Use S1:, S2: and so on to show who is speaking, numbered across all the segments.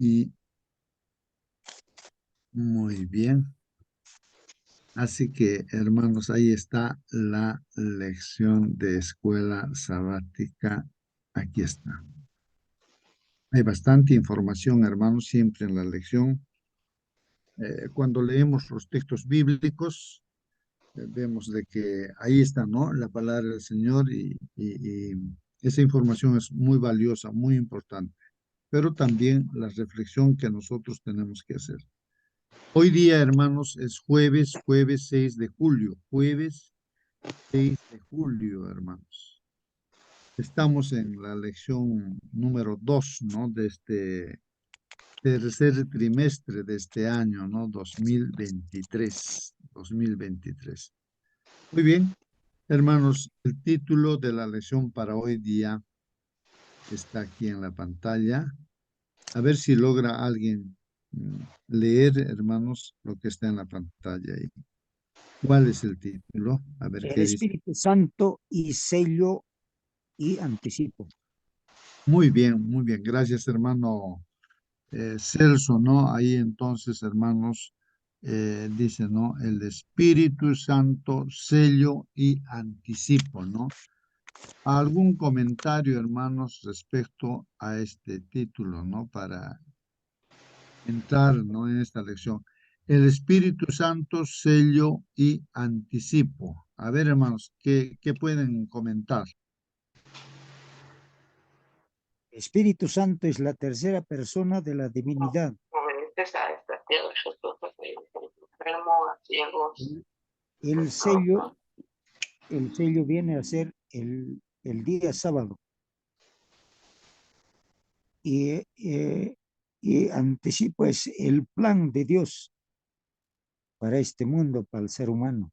S1: Y muy bien. Así que, hermanos, ahí está la lección de escuela sabática. Aquí está. Hay bastante información, hermanos, siempre en la lección. Cuando leemos los textos bíblicos, vemos de que ahí está, ¿no? La palabra del Señor y esa información es muy valiosa, muy importante, pero también la reflexión que nosotros tenemos que hacer. Hoy día, hermanos, es jueves 6 de julio, jueves 6 de julio, hermanos. Estamos en la lección número 2, ¿no? De este tercer trimestre de este año, ¿no? 2023. Muy bien, hermanos, el título de la lección para hoy día está aquí en la pantalla. A ver si logra alguien leer, hermanos, lo que está en la pantalla ahí. ¿Cuál es el título? A ver
S2: El
S1: qué dice.
S2: Espíritu Santo y sello y anticipo.
S1: Muy bien, muy bien. Gracias, hermano Celso, ¿no? Ahí entonces, hermanos, dice, ¿no? El Espíritu Santo, sello y anticipo, ¿no? ¿Algún comentario, hermanos, respecto a este título, ¿no? Para entrar, ¿no? En esta lección. El Espíritu Santo, sello y anticipo. A ver, hermanos, ¿qué pueden comentar?
S2: Espíritu Santo es la tercera persona de la divinidad. El, el sello, el sello viene a ser el día sábado y, y anticipo es el plan de Dios para este mundo, para el ser humano.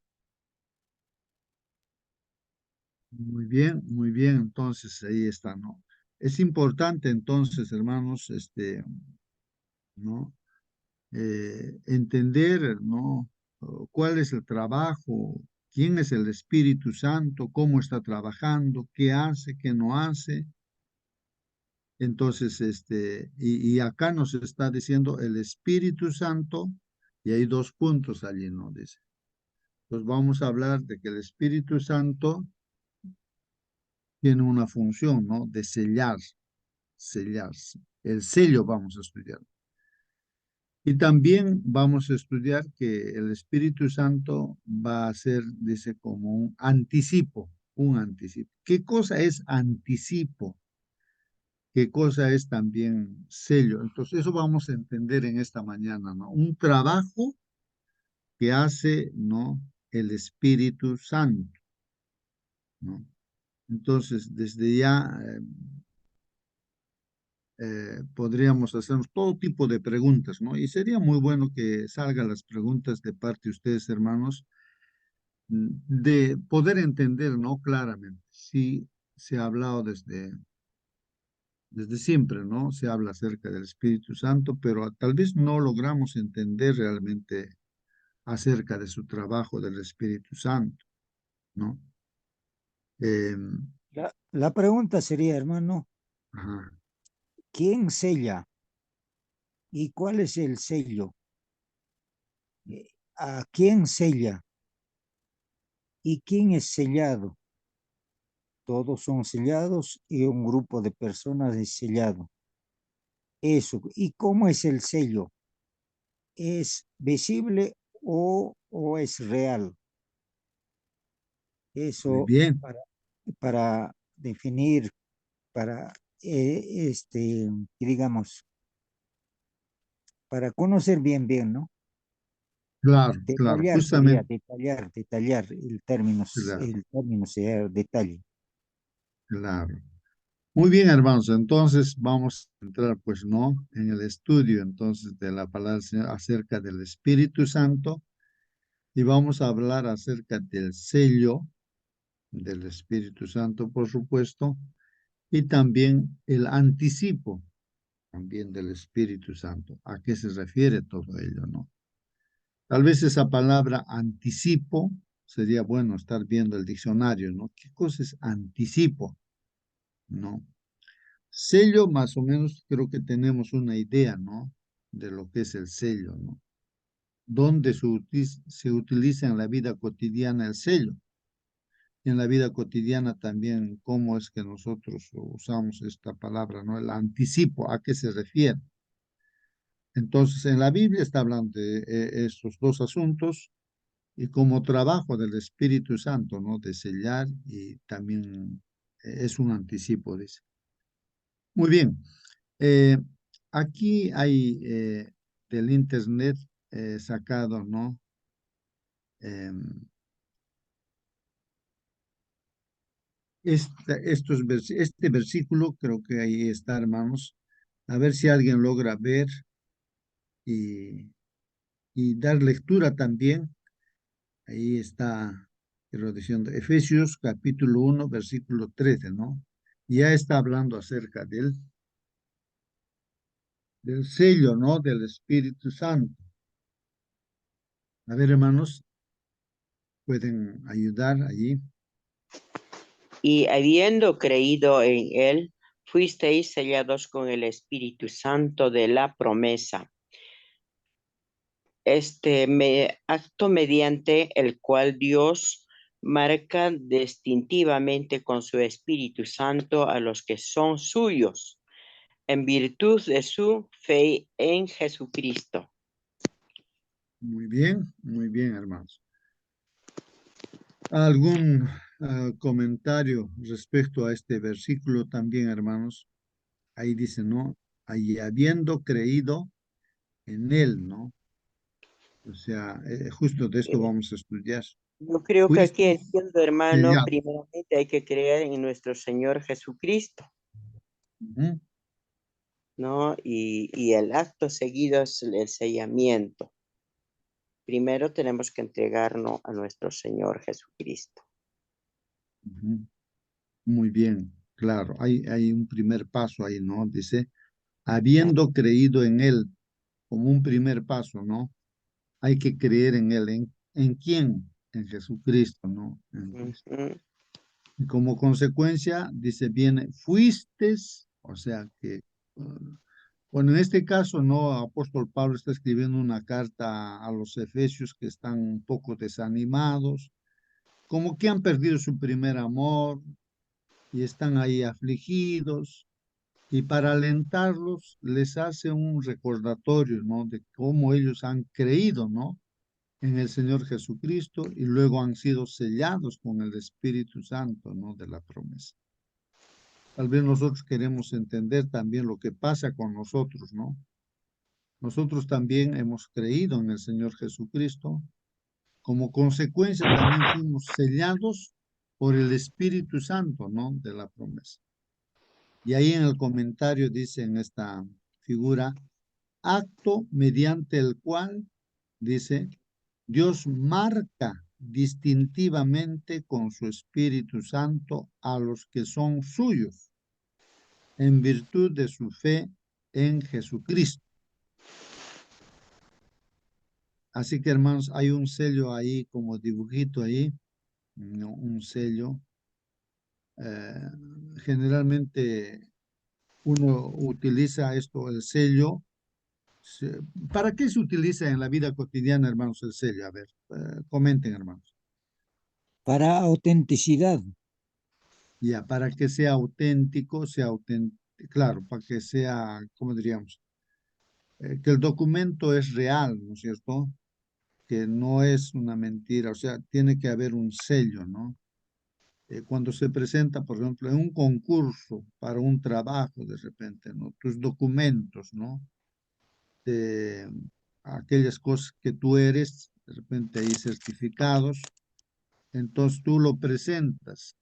S1: Muy bien, entonces ahí está, ¿no? Es importante entonces, hermanos, ¿no? Entender, ¿no? ¿Cuál es el trabajo? ¿Quién es el Espíritu Santo? ¿Cómo está trabajando? ¿Qué hace? ¿Qué no hace? Entonces, y acá nos está diciendo el Espíritu Santo, y hay dos puntos allí, ¿no? Dice. Entonces vamos a hablar de que el Espíritu Santo tiene una función, ¿no? De sellar. El sello vamos a estudiar. Y también vamos a estudiar que el Espíritu Santo va a ser, dice, como un anticipo, un anticipo. ¿Qué cosa es anticipo? ¿Qué cosa es también sello? Entonces, eso vamos a entender en esta mañana, ¿no? Un trabajo que hace, ¿no? El Espíritu Santo, ¿no? Entonces, desde ya podríamos hacernos todo tipo de preguntas, ¿no? Y sería muy bueno que salgan las preguntas de parte de ustedes, hermanos, de poder entender, ¿no? Claramente. Sí, se ha hablado desde siempre, ¿no? Se habla acerca del Espíritu Santo, pero tal vez no logramos entender realmente acerca de su trabajo del Espíritu Santo, ¿no?
S2: La pregunta sería, hermano,
S1: Ajá.
S2: ¿quién sella y cuál es el sello? ¿A quién sella y quién es sellado? Todos son sellados y un grupo de personas es sellado. Eso. ¿Y cómo es el sello? ¿Es visible o es real?
S1: Muy
S2: Eso
S1: bien,
S2: para definir, para, digamos, para conocer bien, ¿no?
S1: claro, claro,
S2: Detallar sería,
S1: justamente,
S2: detallar
S1: claro,
S2: el término sería detalle.
S1: claro. Muy bien, hermanos, entonces vamos a entrar, pues, ¿no? En el estudio, entonces, de la palabra del Señor acerca del Espíritu Santo y vamos a hablar acerca del sello del Espíritu Santo, por supuesto, y también el anticipo también del Espíritu Santo. ¿A qué se refiere todo ello, no? Tal vez esa palabra anticipo sería bueno estar viendo el diccionario, ¿no? ¿Qué cosa es anticipo? ¿No? sello más o menos creo que tenemos una idea, ¿no? De lo que es el sello, ¿no? Dónde se utiliza en la vida cotidiana el sello. Y en la vida cotidiana también, cómo es que nosotros usamos esta palabra, ¿no? El anticipo, ¿a qué se refiere? Entonces, en la Biblia está hablando de estos dos asuntos y como trabajo del Espíritu Santo, ¿no? De sellar y también es un anticipo, dice. Muy bien. Eh, aquí hay del Internet sacado, ¿no? Em, este versículo, creo que ahí está, hermanos. A ver si alguien logra ver y, y dar lectura también. Ahí está, quiero diciendo, Efesios capítulo 1 versículo 13, ¿no? Ya está hablando acerca del sello, ¿no? Del Espíritu Santo. A ver, hermanos, pueden ayudar allí.
S3: Y habiendo creído en él, fuisteis sellados con el Espíritu Santo de la promesa. Acto mediante el cual Dios marca distintivamente con su Espíritu Santo a los que son suyos, en virtud de su fe en Jesucristo.
S1: Muy bien, hermanos. ¿Algún comentario respecto a este versículo también, hermanos? Ahí dice, ¿no? Ahí habiendo creído en él, ¿no? O sea, justo de esto
S3: Eh,
S1: vamos a estudiar.
S3: Yo creo que aquí
S1: Fuiste
S3: entiendo, hermano,
S1: sellado.
S3: primeramente hay que creer en nuestro Señor Jesucristo,
S1: Ujú,
S3: ¿no? Y el acto seguido es el sellamiento. Primero tenemos que entregarnos a nuestro Señor Jesucristo.
S1: ujú. Muy bien, claro. Hay un primer paso ahí, ¿no? Dice, habiendo creído en él como un primer paso, ¿no? Hay que creer en él. ¿En quién? En Jesucristo, ¿no? En Cristo.
S3: Ujú.
S1: Y como consecuencia, dice, viene, fuistes, o sea que, bueno, en este caso, no, apóstol Pablo está escribiendo una carta a los efesios que están un poco desanimados, como que han perdido su primer amor y están ahí afligidos, y para alentarlos les hace un recordatorio, ¿no? De cómo ellos han creído, ¿no? En el Señor Jesucristo y luego han sido sellados con el Espíritu Santo, ¿no? De la promesa. Tal vez nosotros queremos entender también lo que pasa con nosotros, ¿no? Nosotros también hemos creído en el Señor Jesucristo. Como consecuencia también fuimos sellados por el Espíritu Santo, ¿no? De la promesa. Y ahí en el comentario dice en esta figura, acto mediante el cual, dice, Dios marca distintivamente con su Espíritu Santo a los que son suyos en virtud de su fe en Jesucristo. Así que hermanos, hay un sello ahí como dibujito ahí, ¿no? Un sello. Eh, generalmente uno utiliza esto, el sello. se- ¿Para qué se utiliza en la vida cotidiana, hermanos, el sello? A ver, comenten, hermanos.
S2: Para autenticidad,
S1: Ya, para que sea auténtico, claro, para que sea, ¿cómo diríamos? Que el documento es real, ¿no es cierto? Que no es una mentira, o sea, tiene que haber un sello, ¿no? Cuando se presenta, por ejemplo, en un concurso para un trabajo, de repente, ¿no? Tus documentos, ¿no? De aquellas cosas que tú eres, de repente hay certificados, entonces tú lo presentas.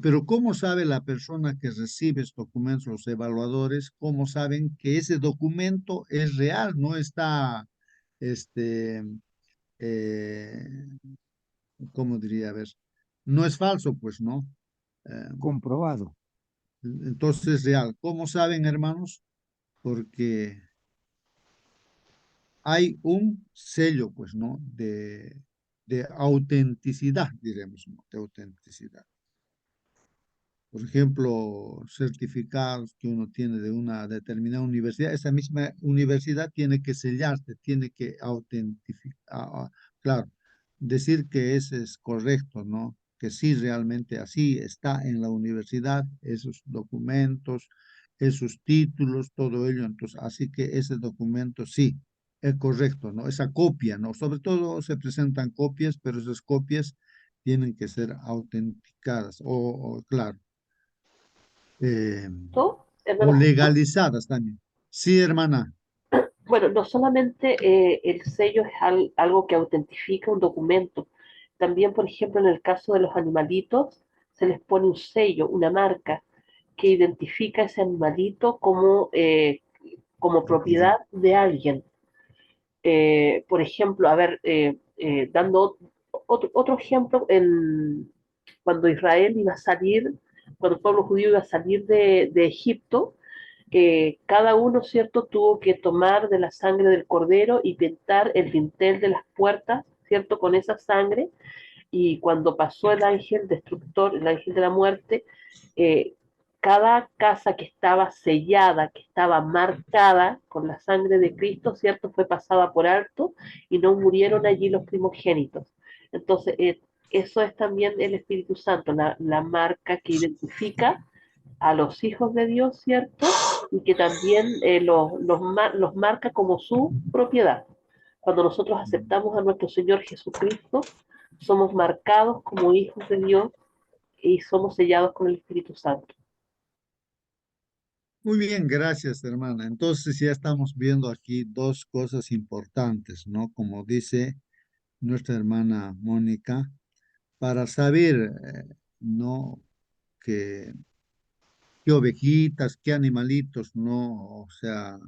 S1: Pero ¿cómo sabe la persona que recibe estos documentos, los evaluadores, cómo saben que ese documento es real, no está, este, eh, ¿cómo diría? A ver, no es falso, pues, ¿no? Eh,
S2: comprobado.
S1: entonces es real. ¿Cómo saben, hermanos? Porque hay un sello, pues, ¿no? De autenticidad, diremos, ¿no? De autenticidad. por ejemplo, certificados que uno tiene de una determinada universidad, esa misma universidad tiene que sellarse, tiene que autentificar, claro, decir que ese es correcto, ¿no? Que sí, realmente así está en la universidad, esos documentos, esos títulos, todo ello. Entonces, así que ese documento sí es correcto, ¿no? Esa copia, ¿no? Sobre todo se presentan copias, pero esas copias tienen que ser autenticadas claro, eh,
S4: ¿Tú,
S1: o
S4: hermano Jesús?
S1: legalizadas también. Sí, hermana.
S4: Bueno, no solamente el sello es algo que autentifica un documento, también, por ejemplo, en el caso de los animalitos, se les pone un sello, una marca que identifica ese animalito como
S1: Propiedad.
S4: propiedad de alguien. Por ejemplo, a ver, dando otro ejemplo, cuando Israel iba a salir, cuando el pueblo judío iba a salir de Egipto, cada uno, ¿cierto?, tuvo que tomar de la sangre del cordero y pintar el dintel de las puertas, ¿cierto?, con esa sangre. Y cuando pasó el ángel destructor, el ángel de la muerte, eh, cada casa que estaba sellada, que estaba marcada con la sangre de Cristo, ¿cierto?, fue pasada por alto y no murieron allí los primogénitos. Entonces, eso es también el Espíritu Santo, la marca que identifica a los hijos de Dios, ¿cierto? Y que también los marca como su propiedad. Cuando nosotros aceptamos a nuestro Señor Jesucristo, somos marcados como hijos de Dios y somos sellados con el Espíritu Santo.
S1: Muy bien, gracias, hermana. Entonces ya estamos viendo aquí dos cosas importantes, ¿no? Como dice nuestra hermana Mónica, para saber, ¿no? Que, qué ovejitas, qué animalitos, ¿no? O sea,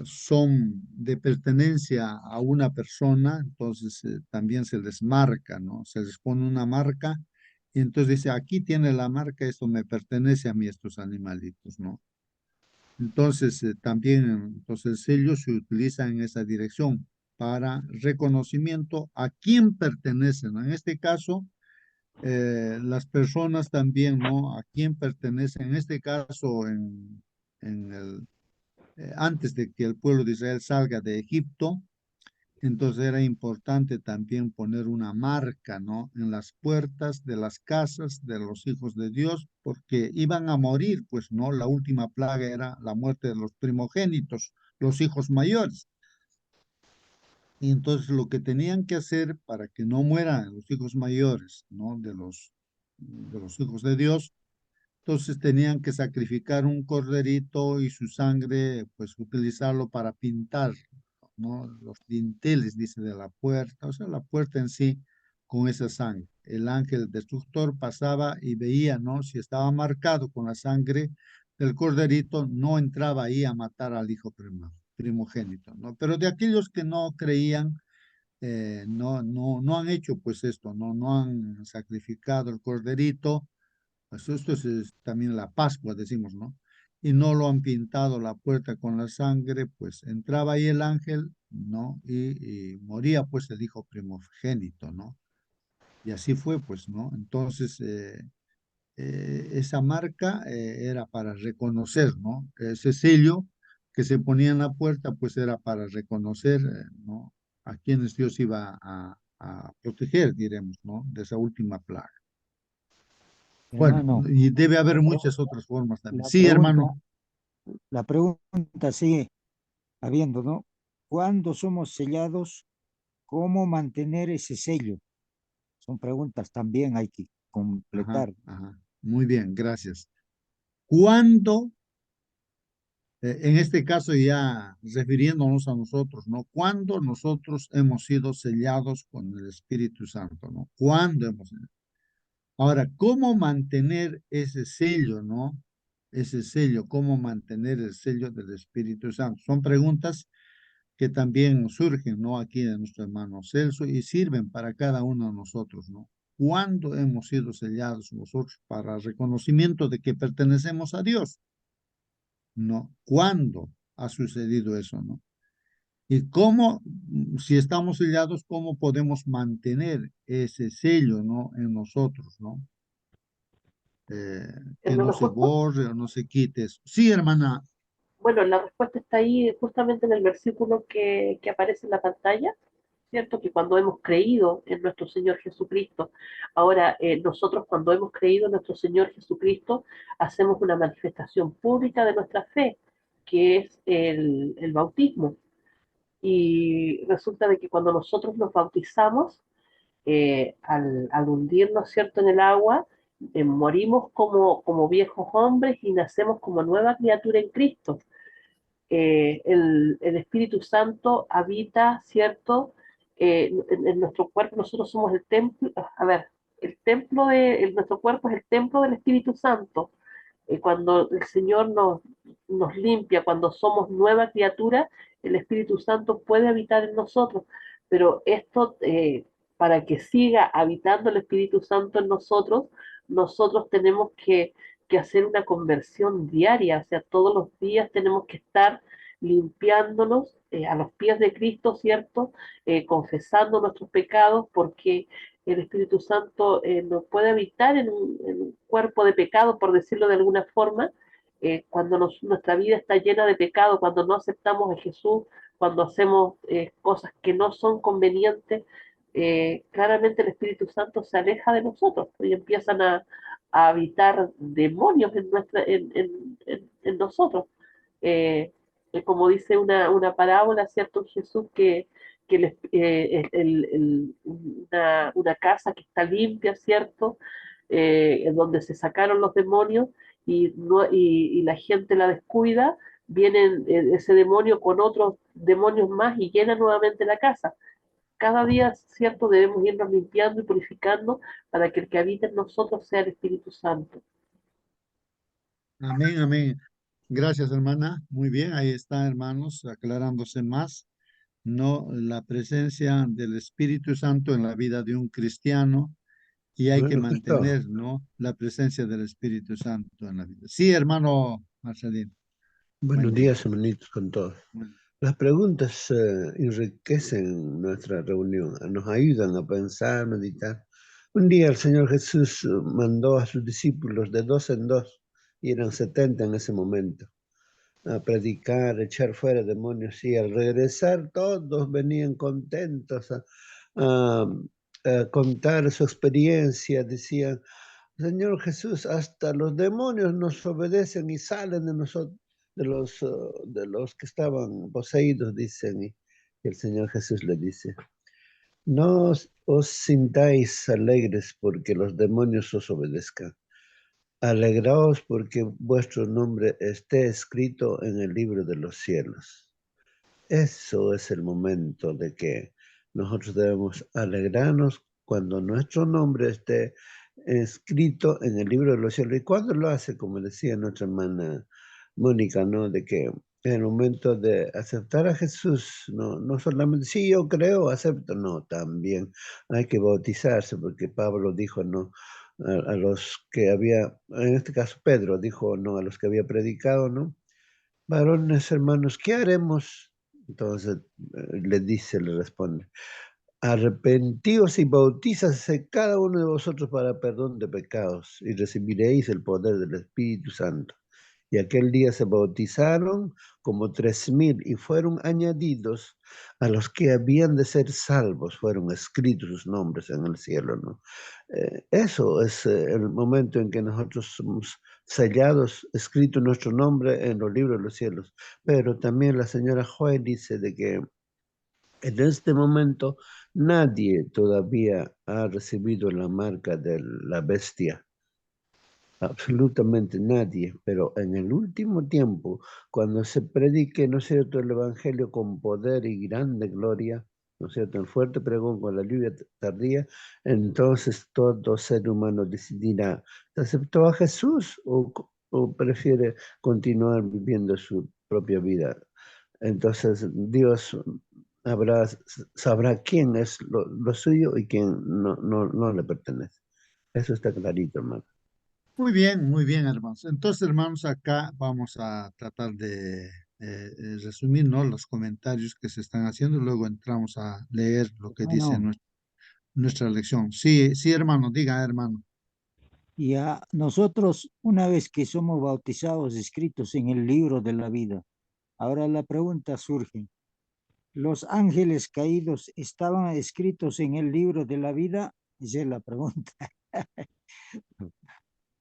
S1: son de pertenencia a una persona, entonces también se les marca, ¿no? Se les pone una marca y entonces dice, aquí tiene la marca, esto me pertenece a mí, estos animalitos, ¿no? Entonces también, entonces el sello se utiliza en esa dirección para reconocimiento a quién pertenecen, ¿no? En este caso, las personas también, ¿no? A quién pertenecen, en este caso, en el antes de que el pueblo de Israel salga de Egipto, entonces era importante también poner una marca, ¿no? En las puertas de las casas de los hijos de Dios, porque iban a morir, pues, ¿no? La última plaga era la muerte de los primogénitos, los hijos mayores. Y entonces lo que tenían que hacer para que no mueran los hijos mayores, ¿no? De los hijos de Dios, entonces tenían que sacrificar un corderito y su sangre, pues utilizarlo para pintar, ¿no? Los dinteles, dice, de la puerta, o sea, la puerta en sí con esa sangre. El ángel destructor pasaba y veía, ¿no? Si estaba marcado con la sangre del corderito, no entraba ahí a matar al hijo primogénito, ¿no? Pero de aquellos que no creían, no han hecho pues esto, no han sacrificado el corderito, pues esto es también la Pascua, decimos, ¿no? Y no lo han pintado la puerta con la sangre, pues entraba ahí el ángel, ¿no? Y moría pues el hijo primogénito, ¿no? Y así fue, pues, ¿no? Entonces, esa marca era para reconocer, ¿no? Ese sello que se ponía en la puerta, pues era para reconocer, ¿no? A quienes Dios iba a proteger, diremos, ¿no? De esa última plaga. Bueno,
S2: Hermano,
S1: y debe haber
S2: la, pre-
S1: muchas otras formas también.
S2: la
S1: Sí, hermano.
S2: pregunta, la pregunta sigue habiendo, ¿no? ¿Cuándo somos sellados? ¿Cómo mantener ese sello? Son preguntas también hay que
S1: Ajá,
S2: completar.
S1: ajá. Muy bien, gracias. ¿Cuándo, en este caso ya refiriéndonos a nosotros, ¿no? ¿Cuándo nosotros hemos sido sellados con el Espíritu Santo, ¿no? ¿Cuándo hemos? Ahora, ¿cómo mantener ese sello, ¿no? Ese sello, ¿cómo mantener el sello del Espíritu Santo? Son preguntas que también surgen, ¿no? Aquí de nuestro hermano Celso y sirven para cada uno de nosotros, ¿no? ¿Cuándo hemos sido sellados nosotros para reconocimiento de que pertenecemos a Dios? ¿No? ¿Cuándo ha sucedido eso, no? Y cómo, si estamos sellados, cómo podemos mantener ese sello, ¿no? En nosotros, ¿no? que no
S4: Hermano
S1: se
S4: Josué.
S1: borre o no se quite eso. Sí, hermana.
S4: Bueno, la respuesta está ahí justamente en el versículo que aparece en la pantalla, ¿cierto? Que cuando hemos creído en nuestro Señor Jesucristo, ahora nosotros cuando hemos creído en nuestro Señor Jesucristo, hacemos una manifestación pública de nuestra fe, que es el bautismo. Y resulta de que cuando nosotros nos bautizamos, al hundirnos, ¿cierto?, en el agua, morimos como viejos hombres y nacemos como nueva criatura en Cristo. El Espíritu Santo habita, ¿cierto? En nuestro cuerpo, nosotros somos el templo, a ver, nuestro cuerpo es el templo del Espíritu Santo. Cuando el Señor nos limpia, cuando somos nueva criatura, el Espíritu Santo puede habitar en nosotros, pero esto, para que siga habitando el Espíritu Santo en nosotros, nosotros tenemos que hacer una conversión diaria, o sea, todos los días tenemos que estar limpiándonos a los pies de Cristo, ¿cierto? Confesando nuestros pecados, porque el Espíritu Santo no puede habitar en un cuerpo de pecado, por decirlo de alguna forma, cuando nuestra vida está llena de pecado, cuando no aceptamos a Jesús, cuando hacemos cosas que no son convenientes, claramente el Espíritu Santo se aleja de nosotros y empiezan a habitar demonios en nosotros. Eh, Como dice una parábola, ¿cierto? Jesús que una casa que está limpia, ¿cierto? En donde se sacaron los demonios y la gente la descuida, viene ese demonio con otros demonios más y llena nuevamente la casa. Cada día, ¿cierto? Debemos irnos limpiando y purificando para que el que habita en nosotros sea el Espíritu Santo.
S1: Amén, amén. Gracias, hermana. Muy bien, ahí está, hermanos, aclarándose más, ¿no? La presencia del Espíritu Santo en la vida de un cristiano y hay que
S5: Bueno, justo.
S1: mantener, ¿no? La presencia del Espíritu Santo en la vida. Sí, hermano Marcelino,
S5: Buenos
S1: buen día.
S5: días, hermanitos, con todos.
S1: Bueno,
S5: Las preguntas enriquecen nuestra reunión, nos ayudan a pensar, meditar. Un día el Señor Jesús mandó a sus discípulos de dos en dos, y eran 70 en ese momento, a predicar, echar fuera demonios, y al regresar todos venían contentos a- a contar su experiencia, decían, Señor Jesús, hasta los demonios nos obedecen y salen de nosotros, de los que estaban poseídos, dicen. Y el Señor Jesús le dice, no os sintáis alegres porque los demonios os obedezcan. Alegraos porque vuestro nombre esté escrito en el libro de los cielos. Eso es el momento de que nosotros debemos alegrarnos cuando nuestro nombre esté escrito en el libro de los cielos. ¿Y cuando lo hace? Como decía nuestra hermana Mónica, ¿no? De que en el momento de aceptar a Jesús, no solamente, sí, yo creo, acepto, no, también hay que bautizarse, porque Pablo dijo, no, a los que había, en este caso Pedro dijo, no, a los que había predicado, ¿no? Varones hermanos, ¿qué haremos? Entonces le responde, arrepentíos y bautízase cada uno de vosotros para perdón de pecados y recibiréis el poder del Espíritu Santo. Y aquel día se bautizaron como 3,000 y fueron añadidos a los que habían de ser salvos, fueron escritos sus nombres en el cielo, ¿no? Eso es el momento en que nosotros somos sellados, escrito nuestro nombre en los libros de los cielos. Pero también la señora Joy dice de que en este momento nadie todavía ha recibido la marca de la bestia. Absolutamente nadie, pero en el último tiempo, cuando se predique, ¿no es cierto?, el Evangelio con poder y grande gloria, ¿no es cierto?, el fuerte pregón con la lluvia tardía, entonces todo ser humano decidirá, ¿aceptó a Jesús o prefiere continuar viviendo su propia vida? Entonces Dios sabrá quién es lo suyo y quién no le pertenece. Eso está clarito, hermano.
S1: muy bien, hermanos. Entonces, hermanos, acá vamos a tratar de resumir, ¿no? Los comentarios que se están haciendo. Luego entramos a leer lo que dice
S2: Bueno,
S1: nuestra lección. Sí, sí, hermano, diga, hermano.
S2: Y a nosotros, una vez que somos bautizados, escritos en el libro de la vida, ahora la pregunta surge, ¿los ángeles caídos estaban escritos en el libro de la vida? Esa es la pregunta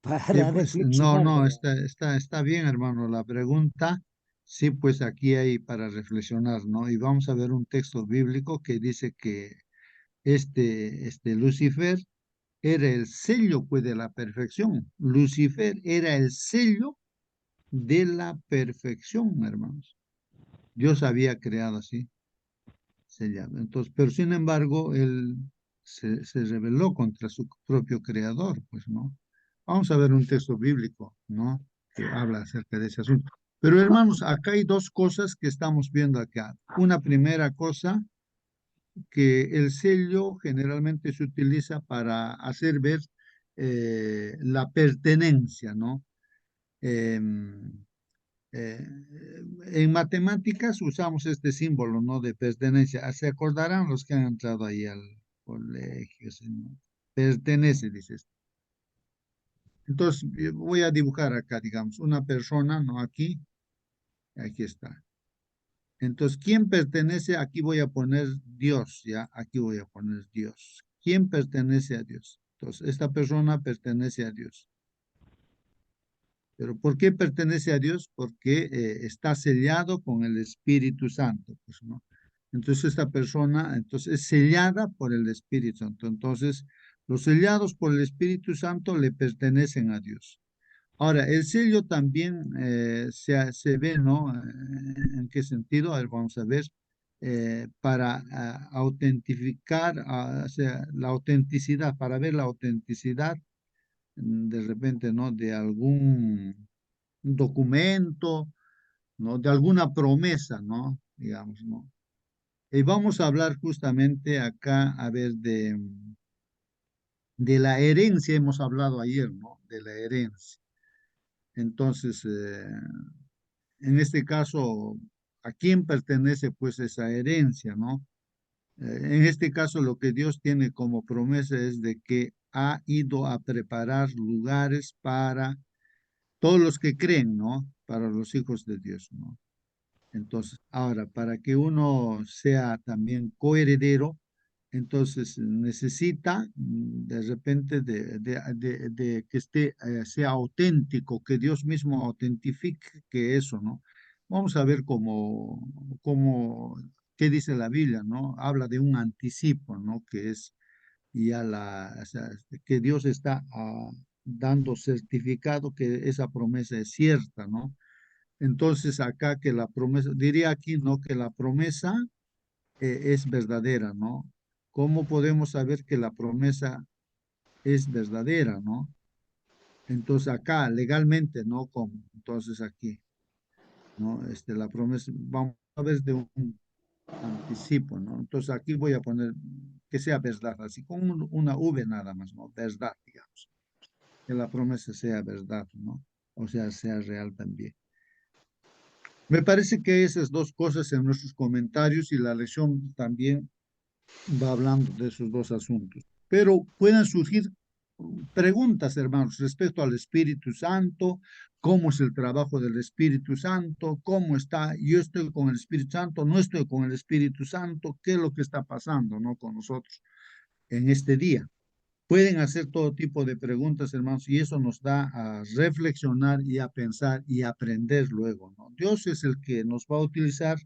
S2: para
S1: Pues no,
S2: reflexionar,
S1: no,
S2: ¿verdad?
S1: está bien, hermano. La pregunta, sí, pues aquí hay para reflexionar, ¿no? Y vamos a ver un texto bíblico que dice que este Lucifer era el sello, pues, de la perfección. Lucifer era el sello de la perfección, hermanos. Dios había creado así, sellado. Entonces, pero sin embargo, él se rebeló contra su propio creador, pues, ¿no? Vamos a ver un texto bíblico, ¿no? Que habla acerca de ese asunto. Pero hermanos, acá hay dos cosas que estamos viendo acá. Una primera cosa, que el sello generalmente se utiliza para hacer ver la pertenencia, ¿no? Em, eh, en matemáticas usamos este símbolo, ¿no? De pertenencia. Se acordarán los que han entrado ahí al colegio, ¿sí, no? Pertenece, dices. Entonces, voy a dibujar acá, digamos, una persona, ¿no? Aquí está. Entonces, ¿quién pertenece? Aquí voy a poner Dios, ¿ya? Aquí voy a poner Dios. ¿Quién pertenece a Dios? Entonces, esta persona pertenece a Dios. ¿Pero por qué pertenece a Dios? Porque está sellado con el Espíritu Santo, pues, ¿no? Entonces, esta persona, entonces, es sellada por el Espíritu Santo. Entonces, los sellados por el Espíritu Santo le pertenecen a Dios. Ahora, el sello también se ve, ¿no? ¿En qué sentido? A ver, vamos a ver. Para autentificar, o sea, la autenticidad, para ver la autenticidad, de repente, ¿no? De algún documento, ¿no? De alguna promesa, ¿no? Digamos, ¿no? Y vamos a hablar justamente acá, a ver, de la herencia, hemos hablado ayer, ¿no? De la herencia. Entonces, en este caso, ¿a quién pertenece pues esa herencia, no? En este caso, lo que Dios tiene como promesa es de que ha ido a preparar lugares para todos los que creen, ¿no? Para los hijos de Dios, ¿no? Entonces, ahora, para que uno sea también coheredero, entonces necesita de repente de que sea auténtico, que Dios mismo autentifique que eso, ¿no? Vamos a ver qué dice la Biblia, ¿no? Habla de un anticipo, ¿no? Que es ya o sea, que Dios está dando certificado que esa promesa es cierta, ¿no? Entonces acá que la promesa, diría aquí, ¿no? Que la promesa es verdadera, ¿no? ¿Cómo podemos saber que la promesa es verdadera, ¿no? Entonces acá, legalmente, ¿no? ¿Cómo? Entonces aquí, ¿no? La promesa, vamos a ver de un anticipo, ¿no? Entonces aquí voy a poner que sea verdad, así con una V nada más, ¿no? Verdad, digamos. Que la promesa sea verdad, ¿no? O sea real también. Me parece que esas dos cosas en nuestros comentarios y la lección también va hablando de esos dos asuntos. Pero pueden surgir preguntas, hermanos, respecto al Espíritu Santo, cómo es el trabajo del Espíritu Santo, cómo está, yo estoy con el Espíritu Santo, no estoy con el Espíritu Santo, qué es lo que está pasando, ¿no? Con nosotros en este día. Pueden hacer todo tipo de preguntas, hermanos, y eso nos da a reflexionar y a pensar y a aprender luego, ¿no? Dios es el que nos va a utilizar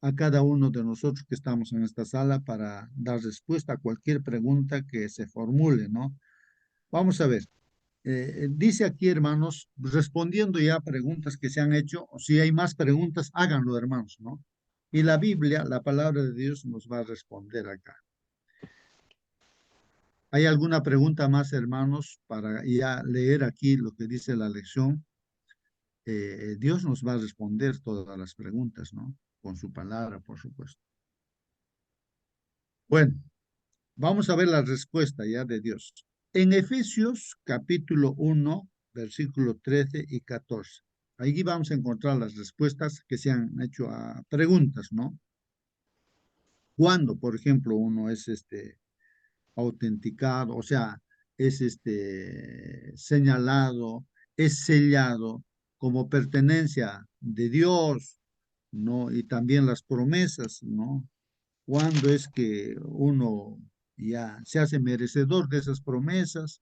S1: a cada uno de nosotros que estamos en esta sala para dar respuesta a cualquier pregunta que se formule, ¿no? Vamos a ver. Dice aquí, hermanos, respondiendo ya a preguntas que se han hecho, o si hay más preguntas, háganlo, hermanos, ¿no? Y la Biblia, la palabra de Dios, nos va a responder acá. ¿Hay alguna pregunta más, hermanos, para ya leer aquí lo que dice la lección? Dios nos va a responder todas las preguntas, ¿no? Con su palabra, por supuesto. Bueno, vamos a ver la respuesta ya de Dios. En Efesios capítulo 1, versículo 13 y 14. Allí vamos a encontrar las respuestas que se han hecho a preguntas, ¿no? Cuando, por ejemplo, uno es autenticado, o sea, es señalado, es sellado como pertenencia de Dios, ¿no? Y también las promesas, ¿no? ¿Cuándo es que uno ya se hace merecedor de esas promesas?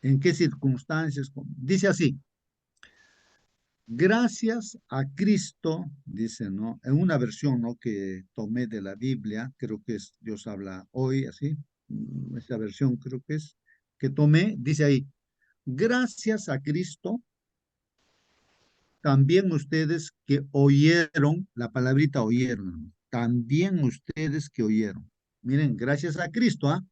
S1: ¿En qué circunstancias? Dice así, gracias a Cristo, dice, ¿no? En una versión, ¿no? Que tomé de la Biblia, creo que es Dios habla hoy, así, esta versión creo que es, que tomé, dice ahí, gracias a Cristo, también ustedes que oyeron, la palabrita oyeron, hermano, también ustedes que oyeron. Miren, gracias a Cristo, ¿ah?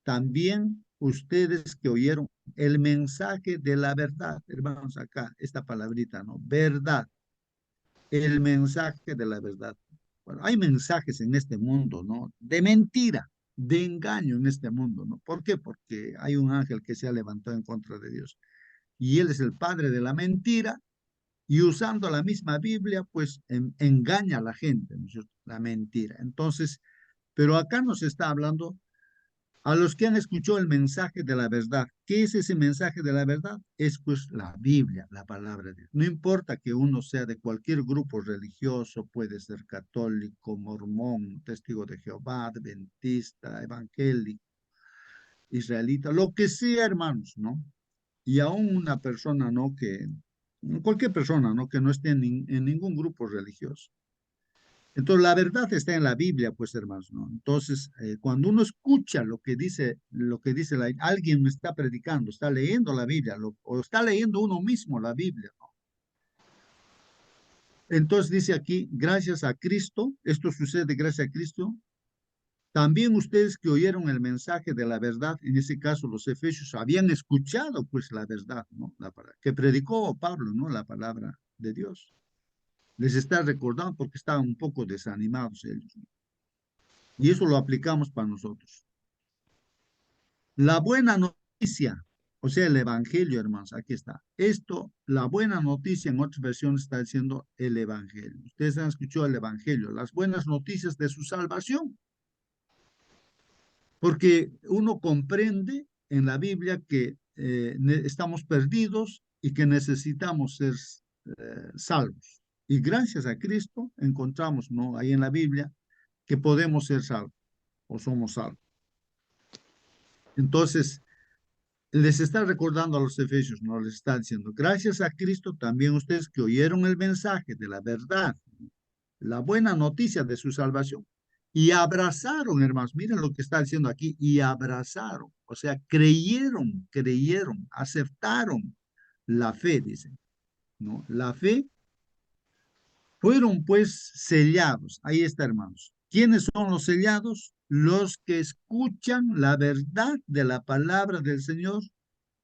S1: También ustedes que oyeron el mensaje de la verdad, hermanos, acá, esta palabrita, ¿no? Verdad, el mensaje de la verdad. Bueno, hay mensajes en este mundo, ¿no? De mentira, de engaño en este mundo, ¿no? ¿Por qué? Porque hay un ángel que se ha levantado en contra de Dios. Y él es el padre de la mentira y usando la misma Biblia, pues engaña a la gente, ¿no es cierto? La mentira. Entonces, pero acá nos está hablando a los que han escuchado el mensaje de la verdad. ¿Qué es ese mensaje de la verdad? Es pues la Biblia, la palabra de Dios. No importa que uno sea de cualquier grupo religioso, puede ser católico, mormón, testigo de Jehová, adventista, evangélico, israelita, lo que sea, hermanos, ¿no? Y aún una persona, ¿no? Que, cualquier persona, ¿no? Que no esté en ningún grupo religioso. Entonces, la verdad está en la Biblia, pues, hermanos, ¿no? Entonces, cuando uno escucha lo que dice alguien está predicando, está leyendo la Biblia, o está leyendo uno mismo la Biblia, ¿no? Entonces dice aquí, gracias a Cristo, esto sucede gracias a Cristo, también ustedes que oyeron el mensaje de la verdad, en ese caso los efesios habían escuchado pues la verdad, ¿no? Que predicó Pablo, ¿no? La palabra de Dios. Les está recordando porque estaban un poco desanimados ellos, ¿no? Y eso lo aplicamos para nosotros. La buena noticia, o sea, el evangelio, hermanos, aquí está. Esto, la buena noticia en otras versiones está diciendo el evangelio. Ustedes han escuchado el evangelio, las buenas noticias de su salvación. Porque uno comprende en la Biblia que estamos perdidos y que necesitamos ser salvos. Y gracias a Cristo encontramos, ¿no? Ahí en la Biblia que podemos ser salvos o somos salvos. Entonces, les está recordando a los efesios, ¿no? Les está diciendo, gracias a Cristo también ustedes que oyeron el mensaje de la verdad, la buena noticia de su salvación, y abrazaron, hermanos, miren lo que está diciendo aquí, y abrazaron, o sea, creyeron, aceptaron la fe, dice, ¿no? La fe, fueron pues sellados, ahí está, hermanos. ¿Quiénes son los sellados? Los que escuchan la verdad de la palabra del Señor,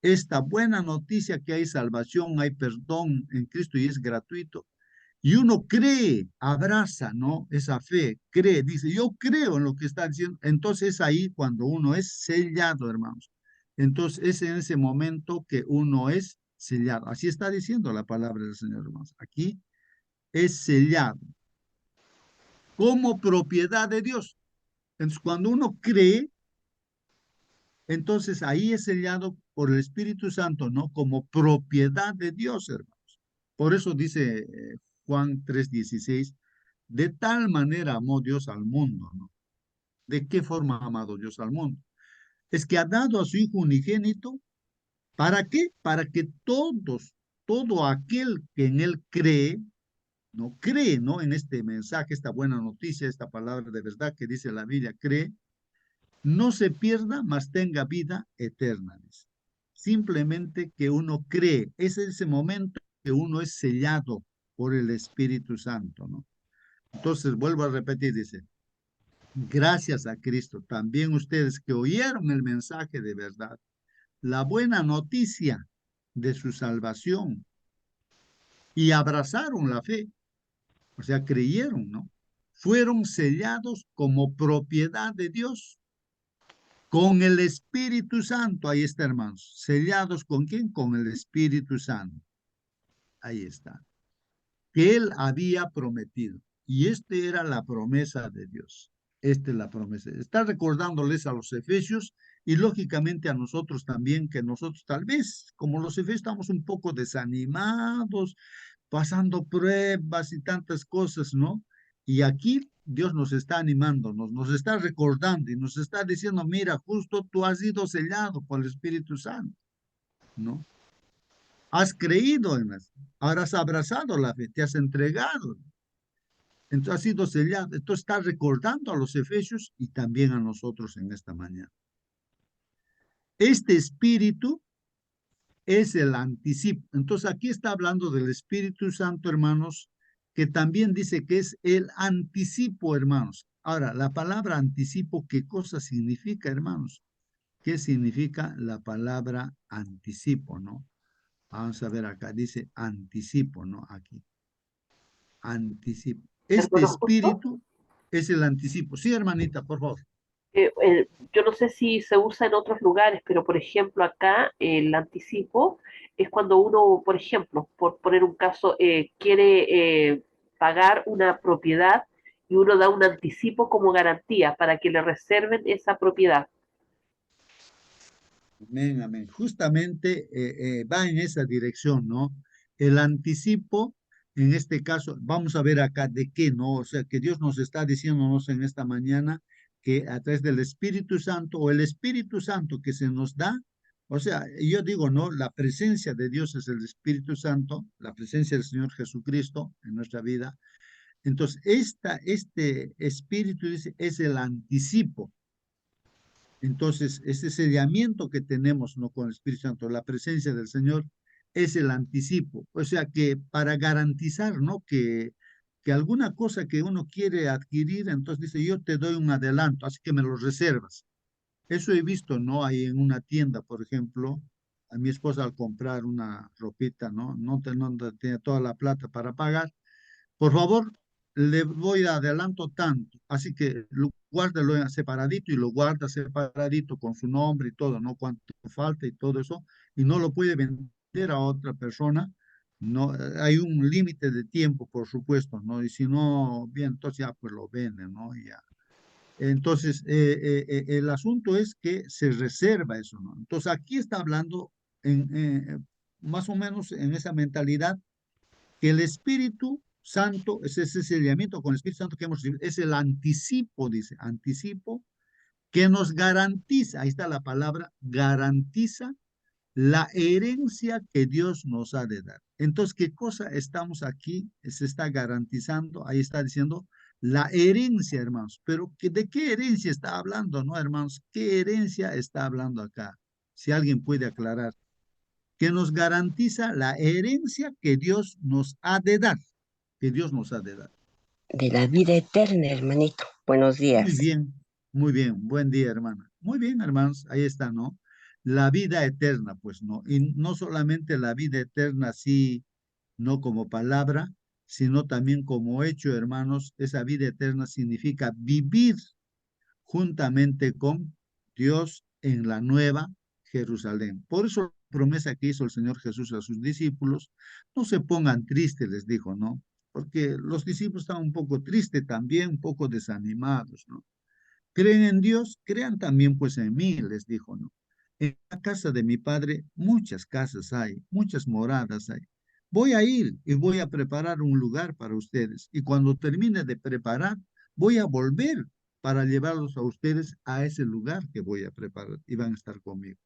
S1: esta buena noticia que hay salvación, hay perdón en Cristo y es gratuito. Y uno cree, abraza, ¿no? Esa fe, cree, dice, yo creo en lo que está diciendo. Entonces es ahí cuando uno es sellado, hermanos. Entonces es en ese momento que uno es sellado. Así está diciendo la palabra del Señor, hermanos. Aquí es sellado como propiedad de Dios. Entonces cuando uno cree, entonces ahí es sellado por el Espíritu Santo, ¿no? Como propiedad de Dios, hermanos. Por eso dice Juan 3:16, de tal manera amó Dios al mundo, ¿no? ¿De qué forma ha amado Dios al mundo? Es que ha dado a su Hijo unigénito, ¿para qué? Para que todo aquel que en Él cree, ¿no? Cree, ¿no? En este mensaje, esta buena noticia, esta palabra de verdad que dice la Biblia, cree, no se pierda, mas tenga vida eterna. Dice. Simplemente que uno cree, es ese momento que uno es sellado por el Espíritu Santo, ¿no? Entonces, vuelvo a repetir, dice, gracias a Cristo, también ustedes que oyeron el mensaje de verdad, la buena noticia de su salvación y abrazaron la fe, o sea, creyeron, ¿no? Fueron sellados como propiedad de Dios con el Espíritu Santo. Ahí está, hermanos. ¿Sellados con quién? Con el Espíritu Santo. Ahí está. Que Él había prometido. Y esta era la promesa de Dios. Esta es la promesa. Está recordándoles a los efesios Y lógicamente a nosotros también, que nosotros tal vez, como los efesios, estamos un poco desanimados, pasando pruebas y tantas cosas, ¿no? Y aquí Dios nos está animando, nos está recordando y nos está diciendo, mira, justo tú has sido sellado por el Espíritu Santo, ¿no? Has creído en eso, ahora has abrazado la fe, te has entregado, entonces has sido sellado. Entonces está recordando a los efesios y también a nosotros en esta mañana. Este espíritu es el anticipo. Entonces aquí está hablando del Espíritu Santo, hermanos, que también dice que es el anticipo, hermanos. Ahora, la palabra anticipo, ¿qué cosa significa, hermanos? ¿Qué significa la palabra anticipo, no? Vamos a ver acá, dice anticipo, ¿no? Aquí, anticipo. Este
S4: Hermano Justo,
S1: espíritu es el anticipo. Sí, hermanita, por favor.
S4: yo no sé si se usa en otros lugares, pero por ejemplo acá el anticipo es cuando uno, por ejemplo, por poner un caso, quiere pagar una propiedad y uno da un anticipo como garantía para que le reserven esa propiedad.
S1: Amén, amén. Justamente va en esa dirección, ¿no? El anticipo, en este caso, vamos a ver acá de qué, ¿no? O sea, que Dios nos está diciéndonos en esta mañana que a través del Espíritu Santo o el Espíritu Santo que se nos da, o sea, yo digo, ¿no? La presencia de Dios es el Espíritu Santo, la presencia del Señor Jesucristo en nuestra vida. Entonces, este Espíritu dice, es el anticipo. Entonces, ese sellamiento que tenemos, ¿no? Con el Espíritu Santo, la presencia del Señor, es el anticipo. O sea, que para garantizar, ¿no? Que alguna cosa que uno quiere adquirir, entonces dice, yo te doy un adelanto, así que me lo reservas. Eso he visto, ¿no? Ahí en una tienda, por ejemplo, a mi esposa al comprar una ropita, ¿no? No tiene toda la plata para pagar, por favor, le voy a adelanto tanto, así que guárdalo separadito y lo guarda separadito con su nombre y todo, ¿no? Cuánto falta y todo eso, y no lo puede vender a otra persona, no, hay un límite de tiempo, por supuesto, ¿no? Y si no, bien, entonces ya pues lo venden, ¿no? Y ya. Entonces, el asunto es que se reserva eso, ¿no? Entonces, aquí está hablando más o menos en esa mentalidad que el Espíritu Santo, es ese sellamiento con el Espíritu Santo que hemos recibido, es el anticipo, dice, anticipo, que nos garantiza, ahí está la palabra, garantiza la herencia que Dios nos ha de dar. Entonces, ¿qué cosa estamos aquí? Se está garantizando, ahí está diciendo la herencia, hermanos. Pero ¿de qué herencia está hablando, no, hermanos? ¿Qué herencia está hablando acá? Si alguien puede aclarar, que nos garantiza la herencia que Dios nos ha de dar, que Dios nos ha de dar.
S6: De la vida eterna, hermanito. Buenos
S1: Muy
S6: días.
S1: bien, muy bien. Buen día, hermana. Muy bien, hermanos, ahí está, ¿no? La vida eterna, pues, ¿no? Y no solamente la vida eterna, así, no como palabra, sino también como hecho, hermanos. Esa vida eterna significa vivir juntamente con Dios en la nueva Jerusalén. Por eso la promesa que hizo el Señor Jesús a sus discípulos, no se pongan tristes, les dijo, ¿no? Porque los discípulos estaban un poco tristes también, un poco desanimados, ¿no? Creen en Dios, crean también pues en mí, les dijo, ¿no? En la casa de mi padre muchas casas hay, muchas moradas hay. Voy a ir y voy a preparar un lugar para ustedes. Y cuando termine de preparar, voy a volver para llevarlos a ustedes a ese lugar que voy a preparar y van a estar conmigo.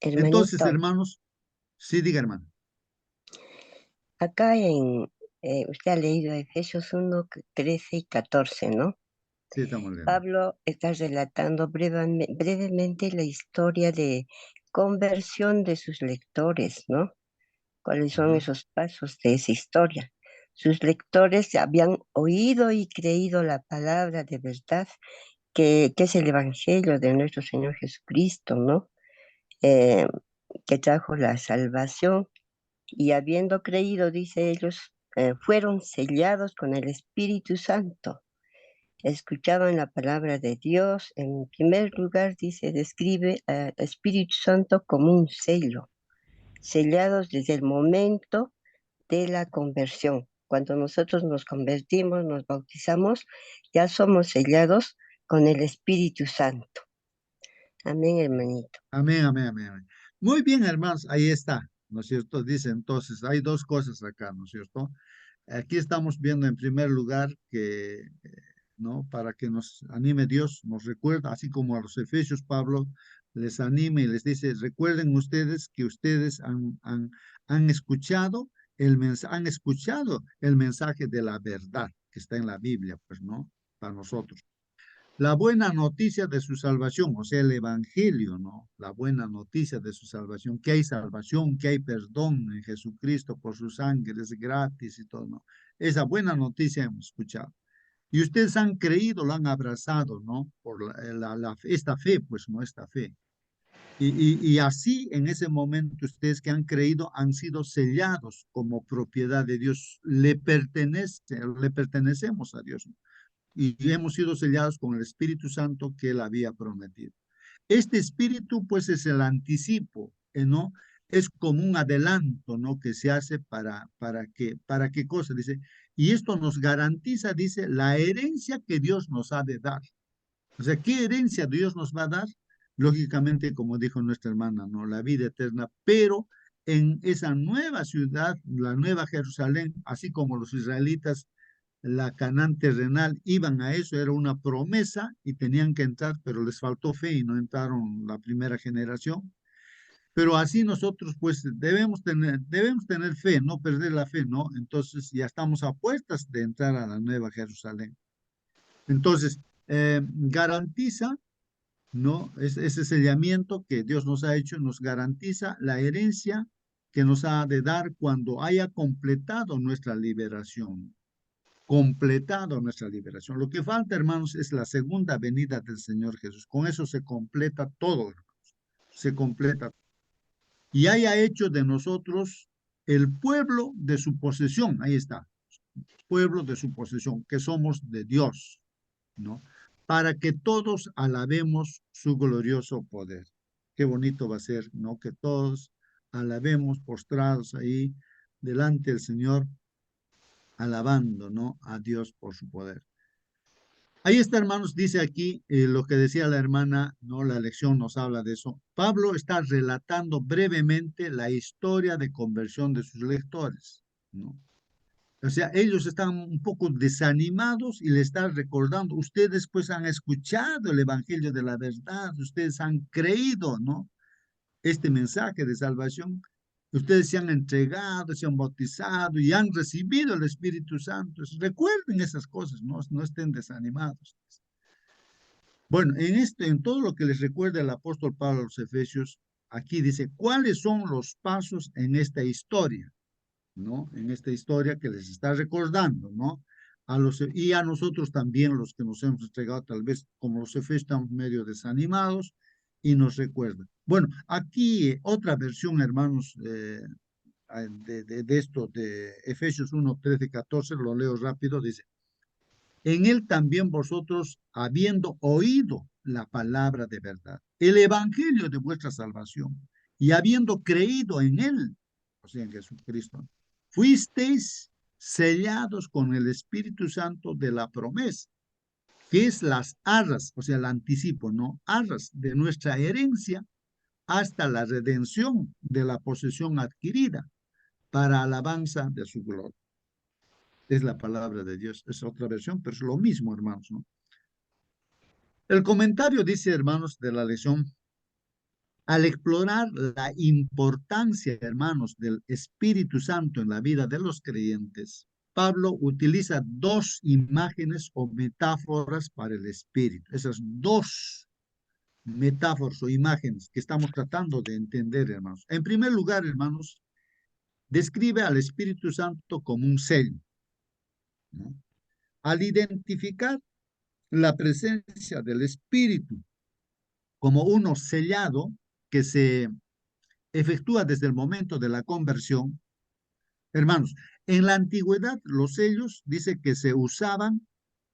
S1: Entonces,
S6: Hermanito,
S1: hermanos, sí, diga, hermano.
S6: acá usted ha leído Efesios 1, 13 y 14, ¿no?
S1: Sí, estamos viendo.
S6: Pablo está relatando brevemente la historia de conversión de sus lectores, ¿no? ¿Cuáles son
S1: Ajá.
S6: esos pasos de esa historia? Sus lectores habían oído y creído la palabra de verdad, que es el Evangelio de nuestro Señor Jesucristo, ¿no? Eh, que trajo la salvación y habiendo creído, dice ellos, fueron sellados con el Espíritu Santo. Escuchaban la palabra de Dios. En primer lugar, dice, describe al Espíritu Santo como un sello, sellados desde el momento de la conversión. Cuando nosotros nos convertimos, nos bautizamos, ya somos sellados con el Espíritu Santo. Amén, hermanito.
S1: Amén, amén, amén, amén. Muy bien, hermanos, ahí está, ¿no es cierto? Dice entonces, hay dos cosas acá, ¿no es cierto? Aquí estamos viendo en primer lugar que, ¿no? Para que nos anime Dios, nos recuerda, así como a los Efesios, Pablo les anima y les dice, recuerden ustedes que ustedes han escuchado han escuchado el mensaje de la verdad que está en la Biblia, pues, ¿no? Para nosotros. La buena noticia de su salvación, o sea, el evangelio, ¿no? La buena noticia de su salvación, que hay salvación, que hay perdón en Jesucristo por su sangre, es gratis y todo, ¿no? Esa buena noticia hemos escuchado. Y ustedes han creído, lo han abrazado, ¿no? Por esta fe, pues, ¿no? Esta fe. Y así, en ese momento, ustedes que han creído han sido sellados como propiedad de Dios. Le pertenecemos a Dios, ¿no? Y hemos sido sellados con el Espíritu Santo que Él había prometido. Este Espíritu, pues, es el anticipo, ¿no? Es como un adelanto, ¿no? Que se hace ¿para qué cosa? Dice, y esto nos garantiza, dice, la herencia que Dios nos ha de dar. O sea, ¿qué herencia Dios nos va a dar? Lógicamente, como dijo nuestra hermana, ¿no? La vida eterna, pero en esa nueva ciudad, la nueva Jerusalén, así como los israelitas la Canaán terrenal, iban a eso, era una promesa y tenían que entrar, pero les faltó fe y no entraron la primera generación. Pero así nosotros pues debemos tener fe, no perder la fe, ¿no? Entonces ya estamos a puertas de entrar a la nueva Jerusalén. Entonces, garantiza, ¿no? Ese sellamiento que Dios nos ha hecho, nos garantiza la herencia que nos ha de dar cuando haya completado nuestra liberación, completado nuestra liberación. Lo que falta, hermanos, es la segunda venida del Señor Jesús. Con eso se completa todo, hermanos. Se completa. Y haya hecho de nosotros el pueblo de su posesión. Ahí está. Pueblo de su posesión, que somos de Dios, ¿no? Para que todos alabemos su glorioso poder. Qué bonito va a ser, ¿no? Que todos alabemos postrados ahí delante del Señor, alabando, ¿no? A Dios por su poder. Ahí está, hermanos, dice aquí lo que decía la hermana, ¿no? La lección nos habla de eso. Pablo está relatando brevemente la historia de conversión de sus lectores, ¿no? O sea, ellos están un poco desanimados y le están recordando, ustedes pues han escuchado el evangelio de la verdad, ustedes han creído, ¿no? Este mensaje de salvación. Ustedes se han entregado, se han bautizado y han recibido el Espíritu Santo. Recuerden esas cosas, no estén desanimados. Bueno, en todo lo que les recuerda el apóstol Pablo a los Efesios, aquí dice, ¿cuáles son los pasos en esta historia? ¿No? En esta historia que les está recordando, ¿no? Y a nosotros también, los que nos hemos entregado, tal vez como los Efesios estamos medio desanimados y nos recuerda. Bueno, aquí otra versión, hermanos, de esto, de Efesios 1, 13, 14, lo leo rápido, dice, en él también vosotros, habiendo oído la palabra de verdad, el evangelio de vuestra salvación, y habiendo creído en él, o sea, en Jesucristo, fuisteis sellados con el Espíritu Santo de la promesa, que es las arras, o sea, el anticipo, ¿no? Arras de nuestra herencia hasta la redención de la posesión adquirida para alabanza de su gloria. Es la palabra de Dios, es otra versión, pero es lo mismo, hermanos, ¿no? El comentario dice, hermanos, de la lección, al explorar la importancia, hermanos, del Espíritu Santo en la vida de los creyentes, Pablo utiliza dos imágenes o metáforas para el Espíritu. Esas dos metáforas o imágenes que estamos tratando de entender, hermanos. En primer lugar, hermanos, describe al Espíritu Santo como un sello, ¿no? Al identificar la presencia del Espíritu como uno sellado que se efectúa desde el momento de la conversión. Hermanos, en la antigüedad los sellos dice que se usaban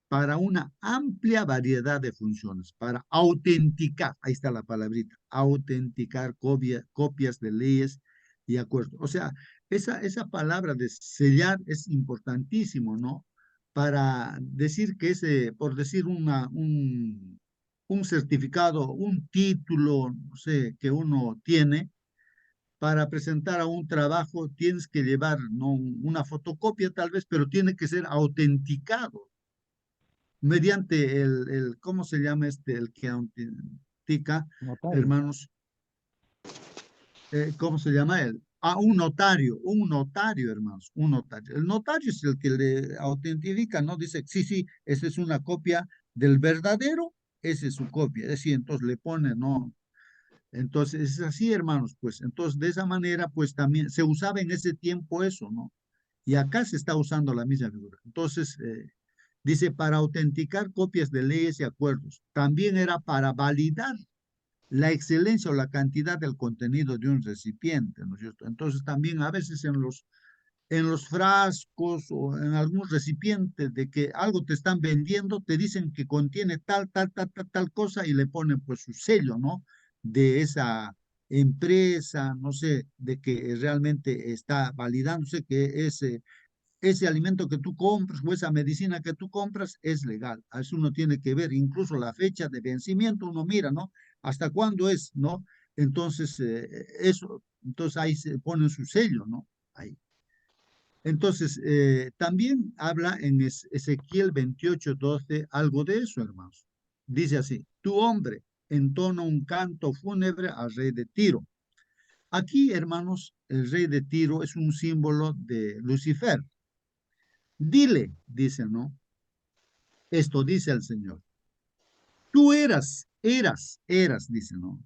S1: para una amplia variedad de funciones, para autenticar, ahí está la palabrita, autenticar copias de leyes y acuerdos. O sea, esa palabra de sellar es importantísimo, ¿no? Para decir que por decir un certificado, un título, no sé, que uno tiene para presentar a un trabajo, tienes que llevar, no una fotocopia tal vez, pero tiene que ser autenticado mediante ¿cómo se llama el que autentica,
S2: Notario.
S1: hermanos? ¿Cómo se llama él? Ah, un notario, hermanos, un notario. El notario es el que le autentifica, ¿no? Dice, sí, sí, esa es una copia del verdadero, esa es su copia. Es decir, entonces le pone, ¿no? Entonces es así, hermanos, pues entonces de esa manera, pues también se usaba en ese tiempo eso, ¿no? Y acá se está usando la misma figura. Entonces, dice, para autenticar copias de leyes y acuerdos, también era para validar la excelencia o la cantidad del contenido de un recipiente, ¿no es cierto? Entonces también a veces en los frascos o en algún recipiente de que algo te están vendiendo, te dicen que contiene tal cosa y le ponen pues su sello, ¿no? De esa empresa, no sé, de que realmente está validándose que ese alimento que tú compras o esa medicina que tú compras es legal. A eso uno tiene que ver, incluso la fecha de vencimiento, uno mira, ¿no? ¿Hasta cuándo es, no? Entonces, entonces ahí se pone su sello, ¿no? Ahí. Entonces, también habla en Ezequiel 28:12 algo de eso, hermanos. Dice así, tu hombre entona un canto fúnebre al rey de Tiro. Aquí, hermanos, el rey de Tiro es un símbolo de Lucifer. Dile, dice, ¿no? Esto dice el Señor. Tú eras, dice, ¿no?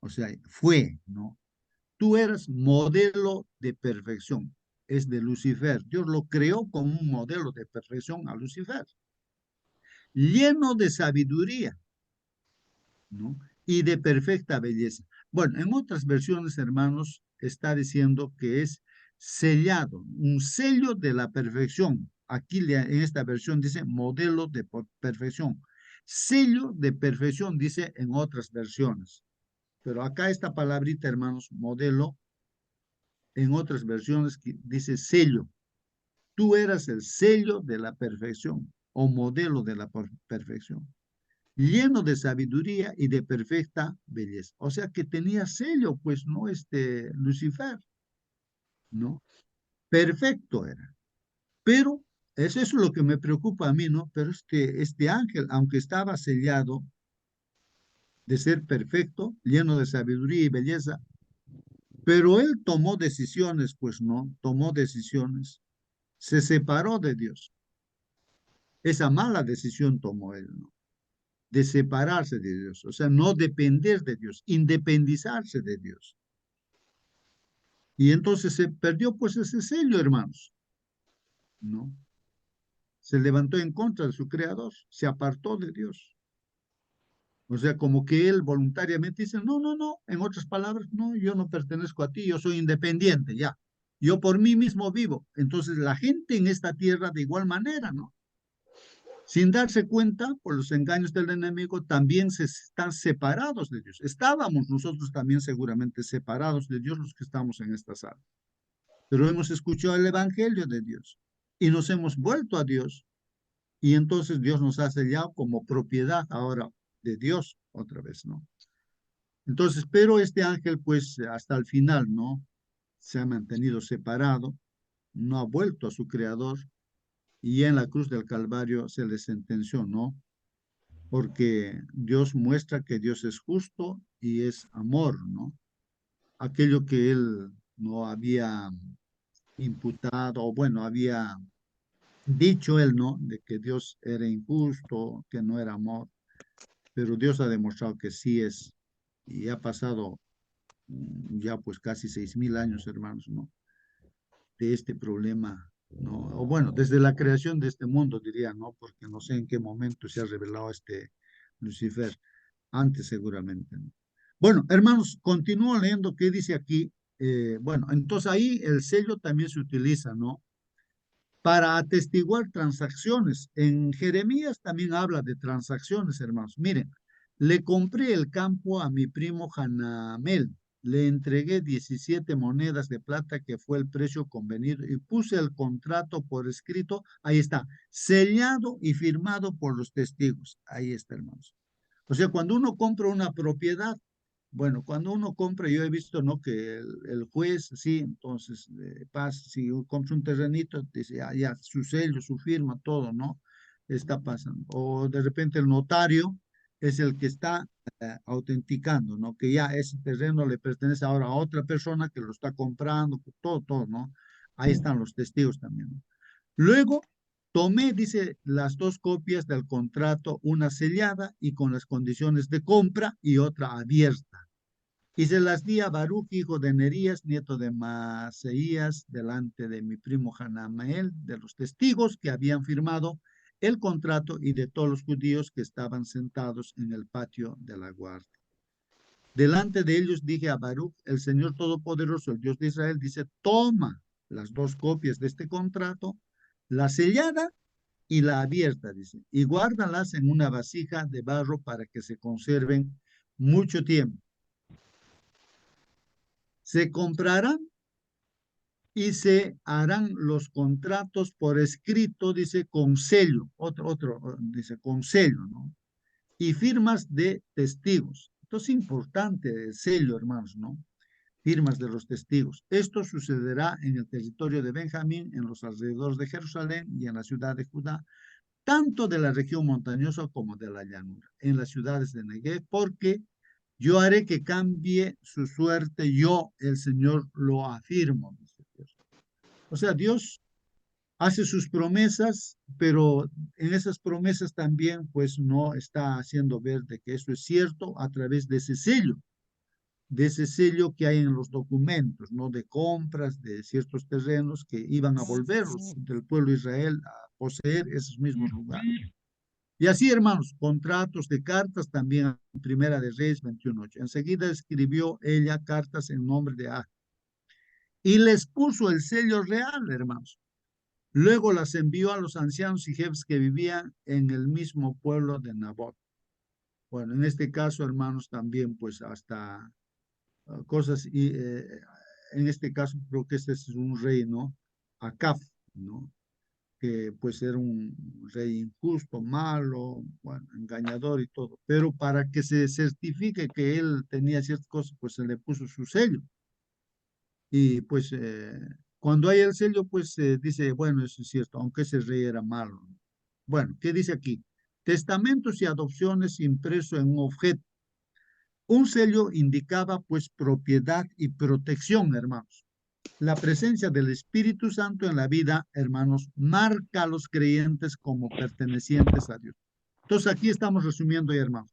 S1: O sea, fue, ¿no? Tú eras modelo de perfección. Es de Lucifer. Dios lo creó como un modelo de perfección a Lucifer. Lleno de sabiduría, ¿no? Y de perfecta belleza. Bueno, en otras versiones, hermanos, está diciendo que es sellado, un sello de la perfección. Aquí en esta versión dice modelo de perfección. Sello de perfección, dice en otras versiones. Pero acá esta palabrita, hermanos, modelo, en otras versiones dice sello. Tú eras el sello de la perfección o modelo de la perfección, lleno de sabiduría y de perfecta belleza. O sea que tenía sello, pues, ¿no? Lucifer, ¿no? Perfecto era. Pero eso es lo que me preocupa a mí, ¿no? Pero este ángel, aunque estaba sellado de ser perfecto, lleno de sabiduría y belleza, pero él tomó decisiones, pues, ¿no? Tomó decisiones, se separó de Dios. Esa mala decisión tomó él, ¿no? De separarse de Dios, o sea, no depender de Dios, independizarse de Dios. Y entonces se perdió pues ese sello, hermanos, ¿no? Se levantó en contra de su creador, se apartó de Dios. O sea, como que él voluntariamente dice, no, no, no, en otras palabras, no, yo no pertenezco a ti, yo soy independiente, ya. Yo por mí mismo vivo. Entonces la gente en esta tierra de igual manera, ¿no? Sin darse cuenta, por los engaños del enemigo, también se están separados de Dios. Estábamos nosotros también seguramente separados de Dios los que estamos en esta sala. Pero hemos escuchado el Evangelio de Dios y nos hemos vuelto a Dios. Y entonces Dios nos ha sellado como propiedad ahora de Dios otra vez, ¿no? Entonces, pero este ángel, pues hasta el final, ¿no? Se ha mantenido separado, no ha vuelto a su creador y en la cruz del Calvario se le sentenció, ¿no? Porque Dios muestra que Dios es justo y es amor, ¿no? Aquello que él no había imputado, o bueno, había dicho él, ¿no? De que Dios era injusto, que no era amor, pero Dios ha demostrado que sí es, y ha pasado ya pues casi 6.000 años, hermanos, ¿no? De este problema, ¿no? O bueno, desde la creación de este mundo, diría, ¿no? Porque no sé en qué momento se ha revelado este Lucifer, antes seguramente, ¿no? Bueno, hermanos, continúo leyendo qué dice aquí. Bueno, entonces ahí el sello también se utiliza, ¿no? Para atestiguar transacciones. En Jeremías también habla de transacciones, hermanos. Miren, le compré el campo a mi primo Hanamel. Le entregué 17 monedas de plata, que fue el precio convenido, y puse el contrato por escrito. Ahí está, sellado y firmado por los testigos. Ahí está, hermanos. O sea, cuando uno compra una propiedad, bueno, cuando uno compra, yo he visto, ¿no? Que el juez, sí, entonces, pasa, si compra un terrenito, dice, ya, su sello, su firma, todo, ¿no? Está pasando. O de repente el notario es el que está autenticando, ¿no? Que ya ese terreno le pertenece ahora a otra persona que lo está comprando, todo, todo, ¿no? Ahí están los testigos también, ¿no? Luego tomé, dice, las dos copias del contrato, una sellada y con las condiciones de compra y otra abierta. Y se las di a Baruch, hijo de Nerías, nieto de Maseías, delante de mi primo Hanamael, de los testigos que habían firmado el contrato y de todos los judíos que estaban sentados en el patio de la guardia. Delante de ellos dije a Baruch, el Señor Todopoderoso, el Dios de Israel, dice, toma las dos copias de este contrato, la sellada y la abierta, dice, y guárdalas en una vasija de barro para que se conserven mucho tiempo. Se comprarán y se harán los contratos por escrito, dice, con sello, dice, con sello, ¿no? Y firmas de testigos. Esto es importante, el sello, hermanos, ¿no? Firmas de los testigos. Esto sucederá en el territorio de Benjamín, en los alrededores de Jerusalén y en la ciudad de Judá, tanto de la región montañosa como de la llanura, en las ciudades de Negev, porque yo haré que cambie su suerte, yo, el Señor, lo afirmo, dice Dios. O sea, Dios hace sus promesas, pero en esas promesas también, pues, no está haciendo ver de que eso es cierto a través de ese sello que hay en los documentos, ¿no? De compras de ciertos terrenos que iban a volver del pueblo de Israel a poseer esos mismos lugares. Y así, hermanos, contratos de cartas también, Primera de Reyes 21:8. Enseguida escribió ella cartas en nombre de Ah y les puso el sello real, hermanos. Luego las envió a los ancianos y jefes que vivían en el mismo pueblo de Nabot. Bueno, en este caso, hermanos, también pues hasta cosas, y en este caso creo que este es un rey, ¿no? Acab, ¿no? Que pues era un rey injusto, malo, bueno, engañador y todo, pero para que se certifique que él tenía ciertas cosas, pues se le puso su sello. Y pues cuando hay el sello, pues se dice, bueno, eso es cierto, aunque ese rey era malo. Bueno, ¿qué dice aquí? Testamentos y adopciones impreso en un objeto. Un sello indicaba pues propiedad y protección, hermanos. La presencia del Espíritu Santo en la vida, hermanos, marca a los creyentes como pertenecientes a Dios. Entonces aquí estamos resumiendo, hermanos.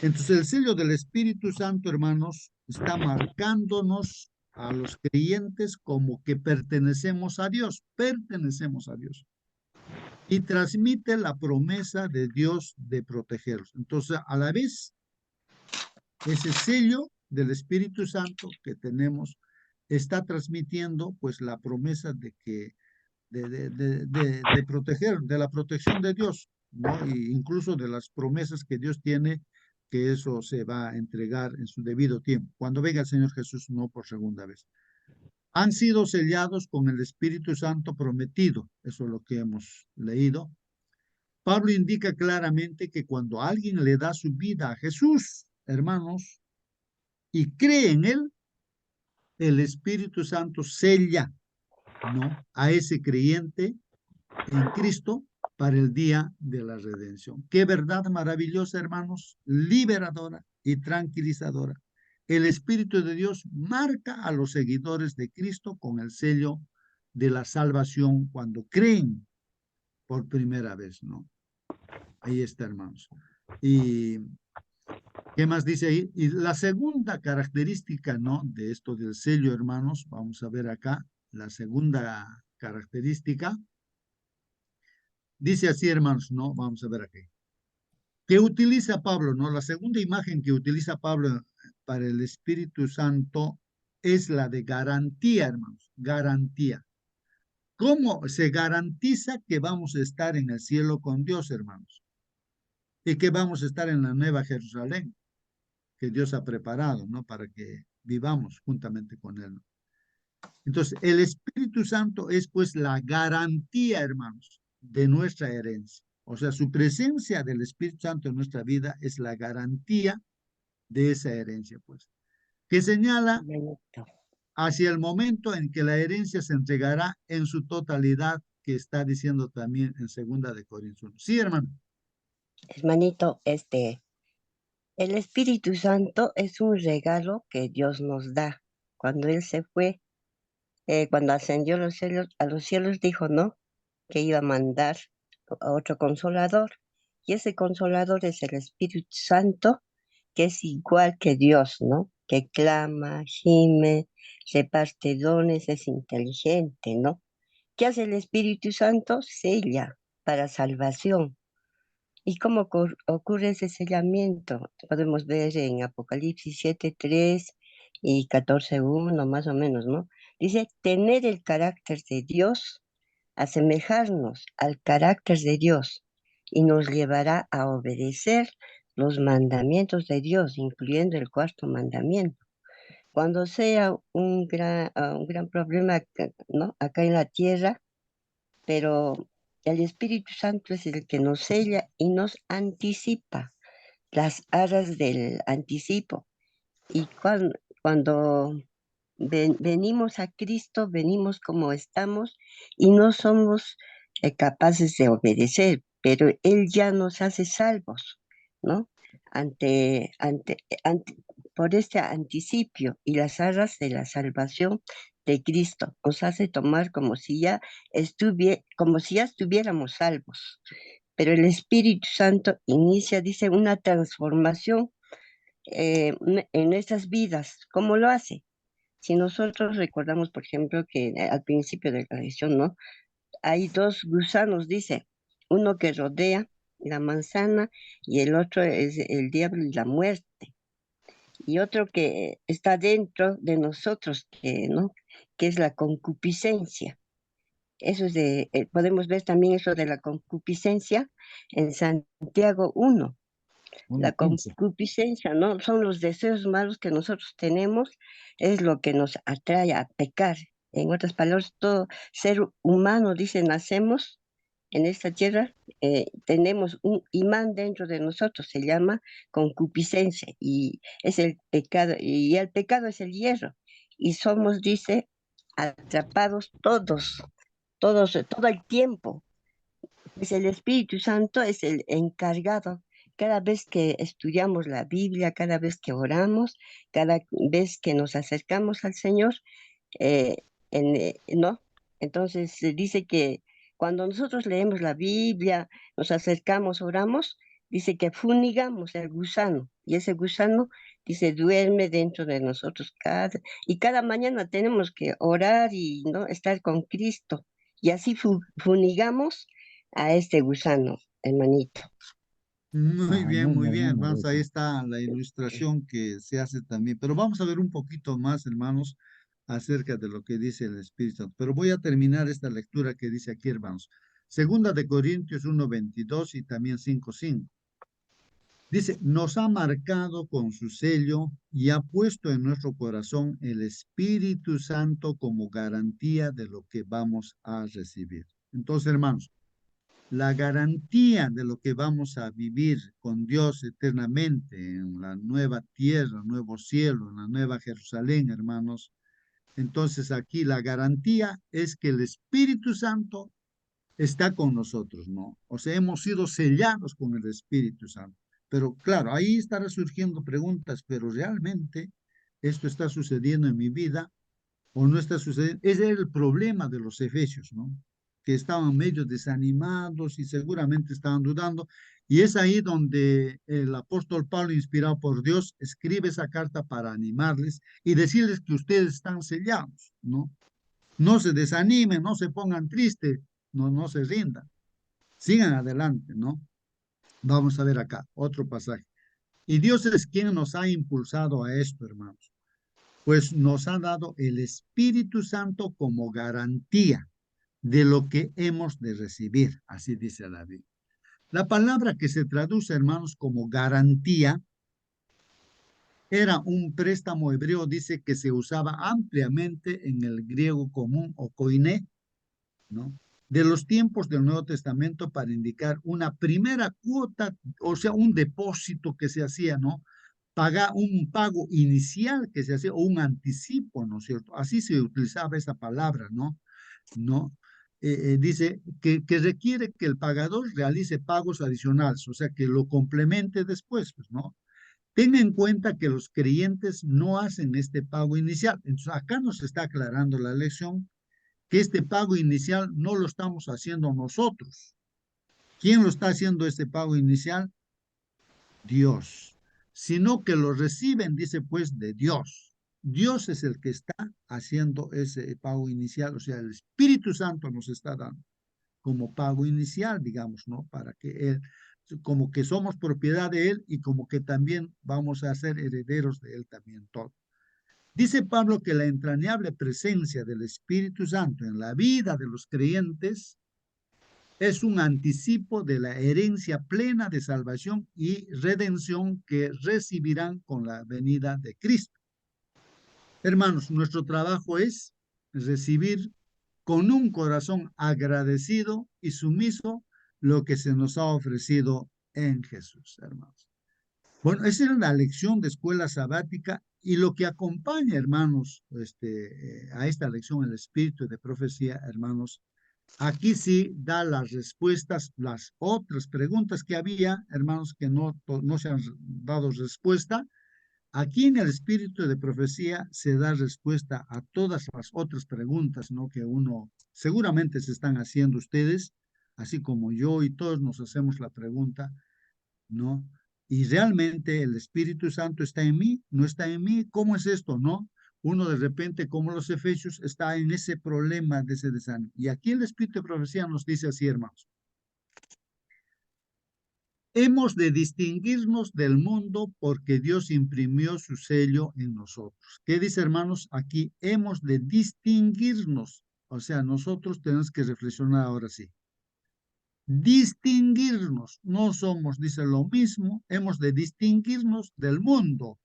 S1: Entonces el sello del Espíritu Santo, hermanos, está marcándonos a los creyentes como que pertenecemos a Dios, y transmite la promesa de Dios de protegerlos. Entonces, a la vez, ese sello del Espíritu Santo que tenemos está transmitiendo pues la promesa de que de proteger, de la protección de Dios, ¿no? Y incluso de las promesas que Dios tiene, que eso se va a entregar en su debido tiempo, cuando venga el Señor Jesús, no por segunda vez. Han sido sellados con el Espíritu Santo prometido, eso es lo que hemos leído. Pablo indica claramente que cuando alguien le da su vida a Jesús, hermanos, y cree en él, el Espíritu Santo sella, ¿no? A ese creyente en Cristo para el día de la redención. Qué verdad maravillosa, hermanos, liberadora y tranquilizadora. El Espíritu de Dios marca a los seguidores de Cristo con el sello de la salvación cuando creen por primera vez, ¿no? Ahí está, hermanos. Y ¿qué más dice ahí? Y la segunda característica, ¿no? De esto del sello, hermanos, vamos a ver acá, la segunda característica. Dice así, hermanos, ¿no? Vamos a ver aquí. ¿Qué utiliza Pablo, no? La segunda imagen que utiliza Pablo para el Espíritu Santo es la de garantía, hermanos, garantía. ¿Cómo se garantiza que vamos a estar en el cielo con Dios, hermanos? Y que vamos a estar en la nueva Jerusalén, que Dios ha preparado, ¿no? Para que vivamos juntamente con Él, ¿no? Entonces, el Espíritu Santo es pues la garantía, hermanos, de nuestra herencia. O sea, su presencia del Espíritu Santo en nuestra vida es la garantía de esa herencia, pues, que señala
S6: hermanito.
S1: hacia el momento en que la herencia se entregará en su totalidad, que está diciendo también en 2 Corintios 1. Sí, hermano.
S6: Hermanito, el Espíritu Santo es un regalo que Dios nos da. Cuando Él se fue, cuando ascendió a los cielos, dijo, ¿no? Que iba a mandar a otro consolador. Y ese consolador es el Espíritu Santo, que es igual que Dios, ¿no? Que clama, gime, reparte dones, es inteligente, ¿no? ¿Qué hace el Espíritu Santo? Sella para salvación. ¿Y cómo ocurre ese sellamiento? Podemos ver en Apocalipsis 7:3 y 14:1, más o menos, ¿no? Dice, tener el carácter de Dios, asemejarnos al carácter de Dios, y nos llevará a obedecer los mandamientos de Dios, incluyendo el cuarto mandamiento. Cuando sea un gran problema, ¿no? Acá en la tierra, pero el Espíritu Santo es el que nos sella y nos anticipa las aras del anticipo. Y cuando venimos a Cristo, venimos como estamos y no somos capaces de obedecer, pero Él ya nos hace salvos, ¿no? Ante, ante, ante, por este anticipio y las arras de la salvación de Cristo, nos hace tomar como si ya estuviéramos salvos. Pero el Espíritu Santo inicia, dice, una transformación en nuestras vidas. ¿Cómo lo hace? Si nosotros recordamos, por ejemplo, que al principio de la lección, ¿no? Hay dos gusanos, dice, uno que rodea la manzana y el otro es el diablo y la muerte. Y otro que está dentro de nosotros, ¿no? Que es la concupiscencia. Eso es podemos ver también eso de la concupiscencia en Santiago 1. La
S2: 1:15.
S6: concupiscencia, ¿no? Son los deseos malos que nosotros tenemos, es lo que nos atrae a pecar. En otras palabras, todo ser humano, dice, nacemos en esta tierra, tenemos un imán dentro de nosotros, se llama concupiscencia, y es el pecado, y el pecado es el hierro, y somos, dice, atrapados todo el tiempo. Pues el Espíritu Santo es el encargado. Cada vez que estudiamos la Biblia, cada vez que oramos, cada vez que nos acercamos al Señor, eh, ¿no? Entonces se dice que cuando nosotros leemos la Biblia, nos acercamos, oramos, dice que funigamos el gusano, y ese gusano, dice, duerme dentro de nosotros y cada mañana tenemos que orar y no estar con Cristo, y así funigamos a este gusano, hermanito.
S1: Muy
S2: Amén,
S1: bien,
S2: hermano.
S1: hermanos. Ahí está la ilustración que se hace también. Pero vamos a ver un poquito más, hermanos, acerca de lo que dice el Espíritu Santo. Pero voy a terminar esta lectura que dice aquí, hermanos. 2 Corintios 1:22 y también 5:5. Dice, nos ha marcado con su sello y ha puesto en nuestro corazón el Espíritu Santo como garantía de lo que vamos a recibir. Entonces, hermanos, la garantía de lo que vamos a vivir con Dios eternamente en la nueva tierra, nuevo cielo, en la nueva Jerusalén, hermanos. Entonces aquí la garantía es que el Espíritu Santo está con nosotros, ¿no? O sea, hemos sido sellados con el Espíritu Santo. Pero claro, ahí estarán surgiendo preguntas, pero realmente esto está sucediendo en mi vida o no está sucediendo. Ese era el problema de los efesios, ¿no? Que estaban medio desanimados y seguramente estaban dudando. Y es ahí donde el apóstol Pablo, inspirado por Dios, escribe esa carta para animarles y decirles que ustedes están sellados, ¿no? No se desanimen, no se pongan tristes, no se rindan. Sigan adelante, ¿no? Vamos a ver acá otro pasaje. Y Dios es quien nos ha impulsado a esto, hermanos, pues nos ha dado el Espíritu Santo como garantía de lo que hemos de recibir, así dice la Biblia. La palabra que se traduce, hermanos, como garantía, era un préstamo hebreo, dice que se usaba ampliamente en el griego común o koiné, ¿no? de los tiempos del Nuevo Testamento para indicar una primera cuota, o sea, un depósito que se hacía, ¿no? Un pago inicial que se hacía, o un anticipo, ¿no es cierto? Así se utilizaba esa palabra, ¿no? ¿No? Dice que requiere que el pagador realice pagos adicionales, o sea, que lo complemente después, pues, ¿no? Tenga en cuenta que los creyentes no hacen este pago inicial. Entonces, acá nos está aclarando la lección que este pago inicial no lo estamos haciendo nosotros. ¿Quién lo está haciendo este pago inicial? Dios. Sino que lo reciben, dice pues, de Dios. Dios es el que está haciendo ese pago inicial, o sea, el Espíritu Santo nos está dando como pago inicial, digamos, ¿no? Para que Él, como que somos propiedad de Él y como que también vamos a ser herederos de Él también todo. Dice Pablo que la entrañable presencia del Espíritu Santo en la vida de los creyentes es un anticipo de la herencia plena de salvación y redención que recibirán con la venida de Cristo. Hermanos, nuestro trabajo es recibir con un corazón agradecido y sumiso lo que se nos ha ofrecido en Jesús, hermanos. Bueno, esa era la lección de escuela sabática y lo que acompaña, hermanos, a esta lección, el espíritu de profecía, hermanos. Aquí sí da las respuestas, las otras preguntas que había, hermanos, que no se han dado respuesta. Aquí en el espíritu de profecía se da respuesta a todas las otras preguntas, ¿no? Que uno seguramente se están haciendo ustedes, así como yo y todos nos hacemos la pregunta, ¿no? Y realmente el Espíritu Santo está en mí, no está en mí, ¿cómo es esto, no? Uno de repente, como los efesios, está en ese problema de ese desánimo. Y aquí el Espíritu de profecía nos dice así, hermanos. Hemos de distinguirnos del mundo porque Dios imprimió su sello en nosotros. ¿Qué dice, hermanos? Aquí hemos de distinguirnos. O sea, nosotros tenemos que reflexionar ahora sí. Distinguirnos. No somos, dice lo mismo, hemos de distinguirnos del mundo.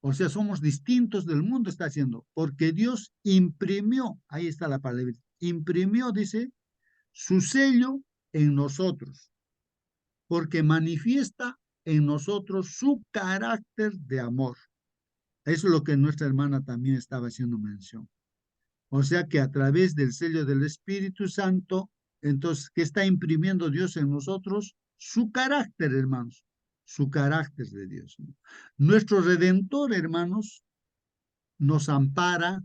S1: O sea, somos distintos del mundo, está haciendo, porque Dios imprimió, ahí está la palabra, imprimió, dice, su sello en nosotros, porque manifiesta en nosotros su carácter de amor. Eso es lo que nuestra hermana también estaba haciendo mención. O sea que a través del sello del Espíritu Santo, entonces, ¿qué está imprimiendo Dios en nosotros? Su carácter, hermanos, su carácter de Dios. Nuestro Redentor, hermanos, nos ampara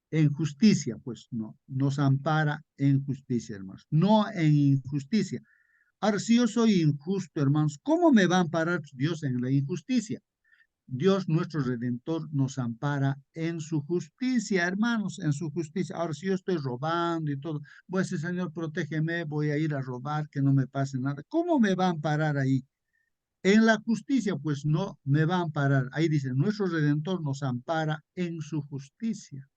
S1: en justicia, pues no, nos ampara en justicia, hermanos, no en injusticia. Ahora, si yo soy injusto, hermanos, ¿cómo me va a amparar Dios en la injusticia? Dios, nuestro Redentor, nos ampara en su justicia, hermanos, en su justicia. Ahora, si yo estoy robando y todo, voy a decir, Señor, protégeme, voy a ir a robar, que no me pase nada. ¿Cómo me va a amparar ahí? En la justicia, pues no me va a amparar. Ahí dice, nuestro Redentor nos ampara en su justicia.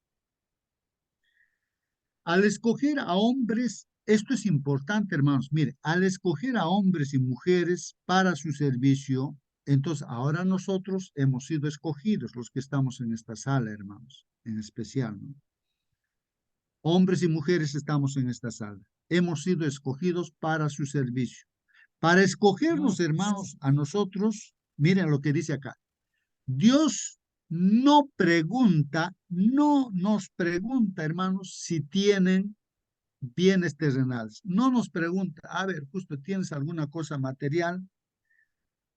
S1: Al escoger a hombres, esto es importante, hermanos. Mire, al escoger a hombres y mujeres para su servicio, entonces ahora nosotros hemos sido escogidos, los que estamos en esta sala, hermanos, en especial, ¿no? Hombres y mujeres estamos en esta sala. Hemos sido escogidos para su servicio. Para escogernos, hermanos, a nosotros, miren lo que dice acá. Dios no nos pregunta, hermanos, si tienen bienes terrenales. No nos pregunta, a ver, justo tienes alguna cosa material,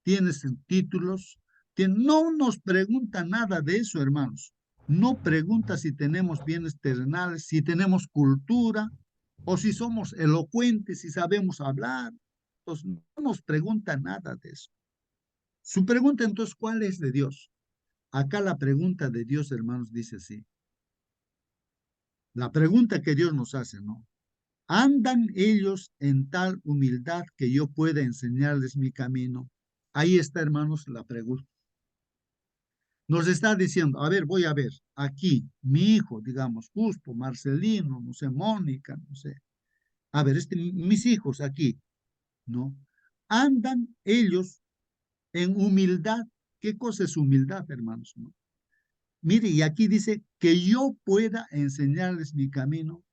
S1: tienes títulos, no nos pregunta nada de eso, hermanos. No pregunta si tenemos bienes terrenales, si tenemos cultura o si somos elocuentes, si sabemos hablar. Entonces, no nos pregunta nada de eso. Su pregunta entonces, ¿cuál es de Dios? Acá la pregunta de Dios, hermanos, dice así. La pregunta que Dios nos hace, ¿no? ¿Andan ellos en tal humildad que yo pueda enseñarles mi camino? Ahí está, hermanos, la pregunta. Nos está diciendo, a ver, voy a ver, aquí, mi hijo, digamos, Justo, Marcelino, no sé, Mónica, no sé. A ver, mis hijos aquí, ¿no? Andan ellos en humildad. ¿Qué cosa es humildad, hermanos? ¿No? Mire, y aquí dice que yo pueda enseñarles mi camino.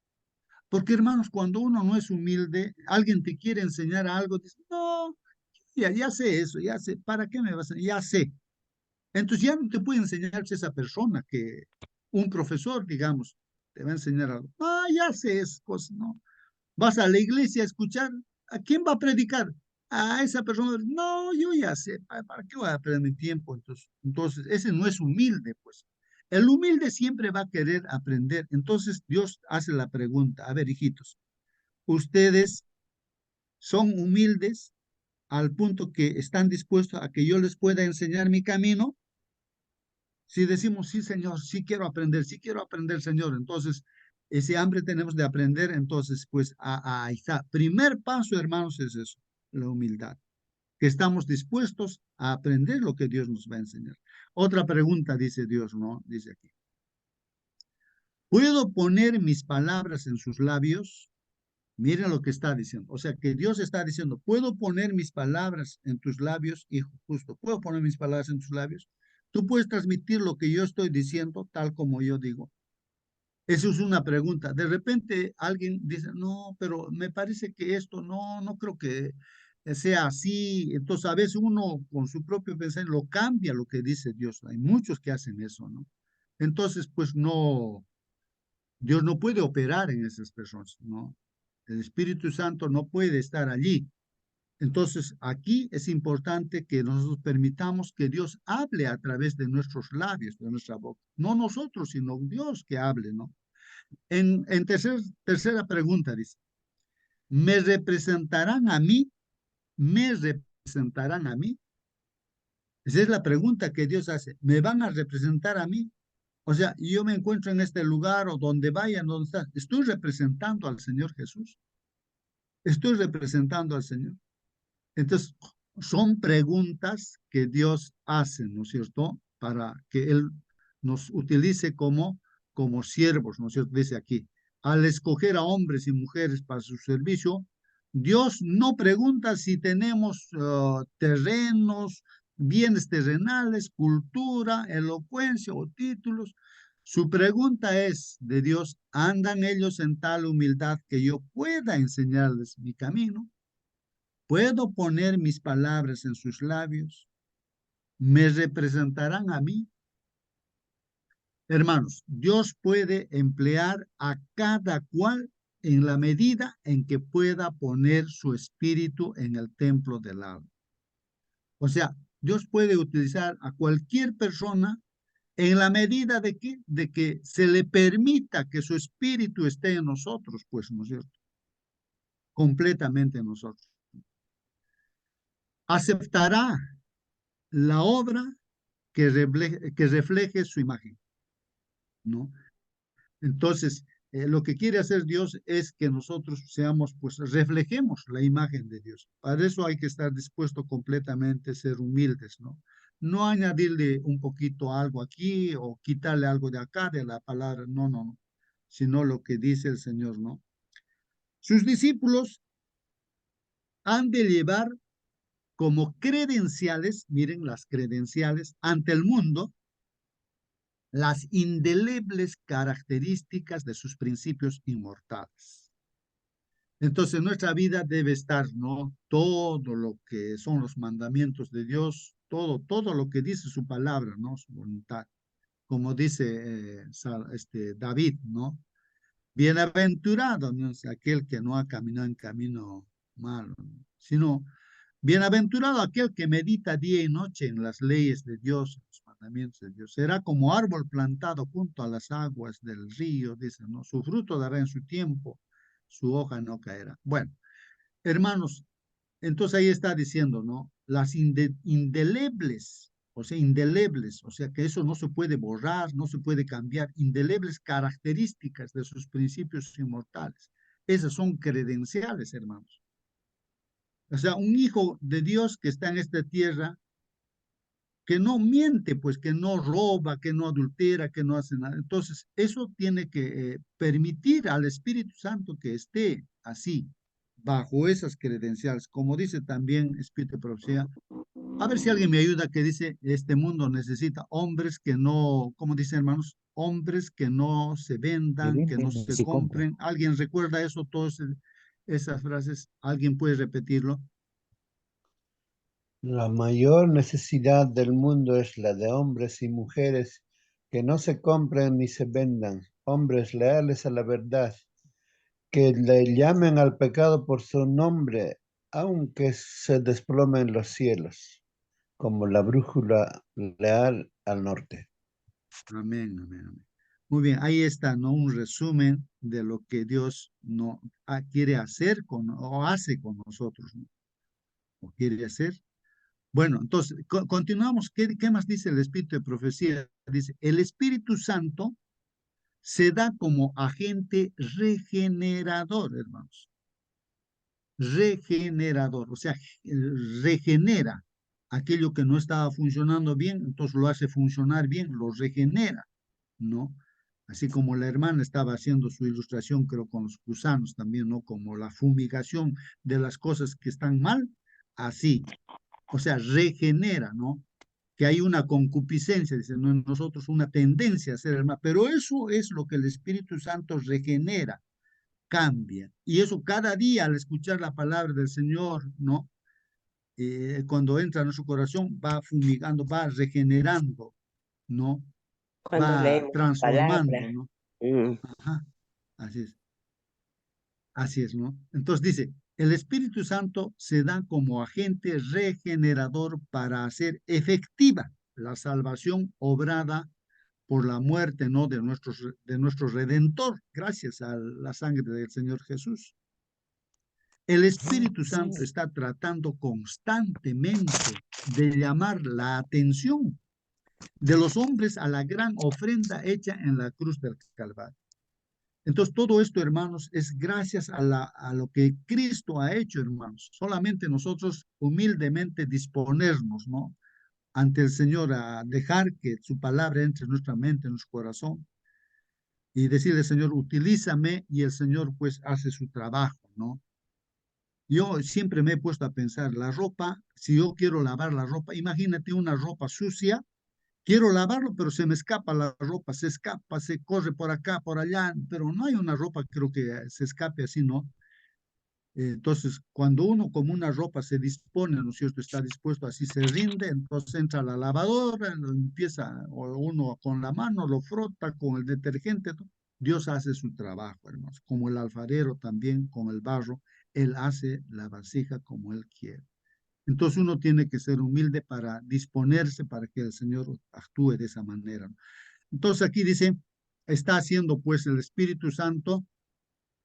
S1: Porque, hermanos, cuando uno no es humilde, alguien te quiere enseñar algo, dice, no, ya sé eso, ya sé, ¿para qué me vas a enseñar? Ya sé. Entonces ya no te puede enseñar esa persona que un profesor, digamos, te va a enseñar algo. Ah, ya sé, es cosa, ¿no? Vas a la iglesia a escuchar, ¿a quién va a predicar? A esa persona. No, yo ya sé, ¿para qué voy a perder mi tiempo? Entonces, ese no es humilde, pues. El humilde siempre va a querer aprender. Entonces, Dios hace la pregunta, a ver, hijitos, ¿ustedes son humildes al punto que están dispuestos a que yo les pueda enseñar mi camino? Si decimos, sí, Señor, sí quiero aprender, Señor, entonces ese hambre tenemos de aprender, entonces, pues ahí está. Primer paso, hermanos, es eso, la humildad, que estamos dispuestos a aprender lo que Dios nos va a enseñar. Otra pregunta, dice Dios, ¿no? Dice aquí, ¿puedo poner mis palabras en sus labios? Miren lo que está diciendo. O sea, que Dios está diciendo, ¿puedo poner mis palabras en tus labios, hijo justo? ¿Puedo poner mis palabras en tus labios? Tú puedes transmitir lo que yo estoy diciendo tal como yo digo. Eso es una pregunta. De repente alguien dice, no, pero me parece que esto no creo que sea así. Entonces a veces uno con su propio pensamiento lo cambia lo que dice Dios. Hay muchos que hacen eso, ¿no? Entonces, pues no, Dios no puede operar en esas personas, ¿no? El Espíritu Santo no puede estar allí. Entonces, aquí es importante que nosotros permitamos que Dios hable a través de nuestros labios, de nuestra boca. No nosotros, sino Dios que hable, ¿no? En tercera pregunta dice, ¿me representarán a mí? ¿Me representarán a mí? Esa es la pregunta que Dios hace. ¿Me van a representar a mí? O sea, yo me encuentro en este lugar o donde vaya, donde está, estoy representando al Señor Jesús. Estoy representando al Señor. Entonces, son preguntas que Dios hace, ¿no es cierto? Para que Él nos utilice como siervos, ¿no es cierto? Dice aquí, al escoger a hombres y mujeres para su servicio, Dios no pregunta si tenemos terrenos, bienes terrenales, cultura, elocuencia o títulos. Su pregunta es de Dios, ¿andan ellos en tal humildad que yo pueda enseñarles mi camino? ¿Puedo poner mis palabras en sus labios? ¿Me representarán a mí? Hermanos, Dios puede emplear a cada cual en la medida en que pueda poner su espíritu en el templo del alma. O sea, Dios puede utilizar a cualquier persona en la medida de que se le permita que su espíritu esté en nosotros, pues, ¿no es cierto? Completamente en nosotros. Aceptará la obra que refleje su imagen, ¿no? Entonces, lo que quiere hacer Dios es que nosotros seamos, pues, reflejemos la imagen de Dios. Para eso hay que estar dispuesto completamente a ser humildes, ¿no? No añadirle un poquito algo aquí o quitarle algo de acá de la palabra, no, sino lo que dice el Señor, ¿no? Sus discípulos han de llevar como credenciales, miren las credenciales, ante el mundo, las indelebles características de sus principios inmortales. Entonces, nuestra vida debe estar, ¿no? Todo lo que son los mandamientos de Dios, todo lo que dice su palabra, ¿no? Su voluntad. Como dice David, ¿no? Bienaventurado no es aquel que no ha caminado en camino malo, ¿no? Sino bienaventurado aquel que medita día y noche en las leyes de Dios, en los mandamientos de Dios. Será como árbol plantado junto a las aguas del río, dice, ¿no? Su fruto dará en su tiempo, su hoja no caerá. Bueno, hermanos, entonces ahí está diciendo, ¿no? Las indelebles, o sea que eso no se puede borrar, no se puede cambiar, indelebles características de sus principios inmortales. Esas son credenciales, hermanos. O sea, un hijo de Dios que está en esta tierra, que no miente, pues que no roba, que no adultera, que no hace nada. Entonces, eso tiene que permitir al Espíritu Santo que esté así, bajo esas credenciales. Como dice también Espíritu de Profecía, A ver si alguien me ayuda que dice, este mundo necesita hombres que no, ¿cómo dicen hermanos? Hombres que no se
S2: Que
S1: vendan, que no
S2: venden y
S1: se
S2: se compran.
S1: compren. ¿Alguien recuerda eso, todas esas frases? ¿Alguien puede repetirlo?
S5: La mayor necesidad del mundo es la de hombres y mujeres que no se compren ni se vendan, hombres leales a la verdad, que le llamen al pecado por su nombre, aunque se desplomen los cielos, como la brújula leal al norte.
S1: Amén, amén, amén. Muy bien, ahí está, ¿no? Un resumen de lo que Dios no quiere hacer con, o hace con nosotros, ¿no? O quiere hacer. Bueno, entonces, continuamos. ¿Qué más dice el Espíritu de Profecía? Dice, el Espíritu Santo se da como agente regenerador, hermanos. Regenerador, o sea, regenera aquello que no estaba funcionando bien, entonces lo hace funcionar bien, lo regenera, ¿no? Así como la hermana estaba haciendo su ilustración, creo, con los gusanos también, ¿no? Como la fumigación de las cosas que están mal, así, o sea, regenera, ¿no? Que hay una concupiscencia, dice, ¿no? En nosotros una tendencia a ser el mal, pero eso es lo que el Espíritu Santo regenera, cambia. Y eso cada día al escuchar la palabra del Señor, ¿no? Cuando entra en nuestro corazón, va fumigando, va regenerando, ¿no?
S6: Cuando
S1: Va
S6: leemos la palabra.
S1: transformando, ¿no?
S6: Mm.
S1: Ajá, así es, ¿no? Entonces dice, el Espíritu Santo se da como agente regenerador para hacer efectiva la salvación obrada por la muerte, ¿no? De nuestro Redentor, gracias a la sangre del Señor Jesús. El Espíritu Santo está tratando constantemente de llamar la atención de los hombres a la gran ofrenda hecha en la cruz del Calvario. Entonces, todo esto, hermanos, es gracias a lo que Cristo ha hecho, hermanos. Solamente nosotros humildemente disponernos, ¿no? Ante el Señor a dejar que su palabra entre en nuestra mente, en nuestro corazón y decirle, Señor, utilízame y el Señor pues hace su trabajo, ¿no? Yo siempre me he puesto a pensar, la ropa, si yo quiero lavar la ropa, imagínate una ropa sucia, quiero lavarlo, pero se me escapa la ropa, se escapa, se corre por acá, por allá, pero no hay una ropa, creo que se escape así, ¿no? Entonces, cuando uno como una ropa se dispone, ¿no es cierto? Está dispuesto, así se rinde, entonces entra a la lavadora, lo empieza, o uno con la mano lo frota con el detergente, ¿no? Dios hace su trabajo, hermanos, como el alfarero también con el barro, Él hace la vasija como Él quiere. Entonces uno tiene que ser humilde para disponerse para que el Señor actúe de esa manera, ¿no? Entonces aquí dice, está haciendo pues el Espíritu Santo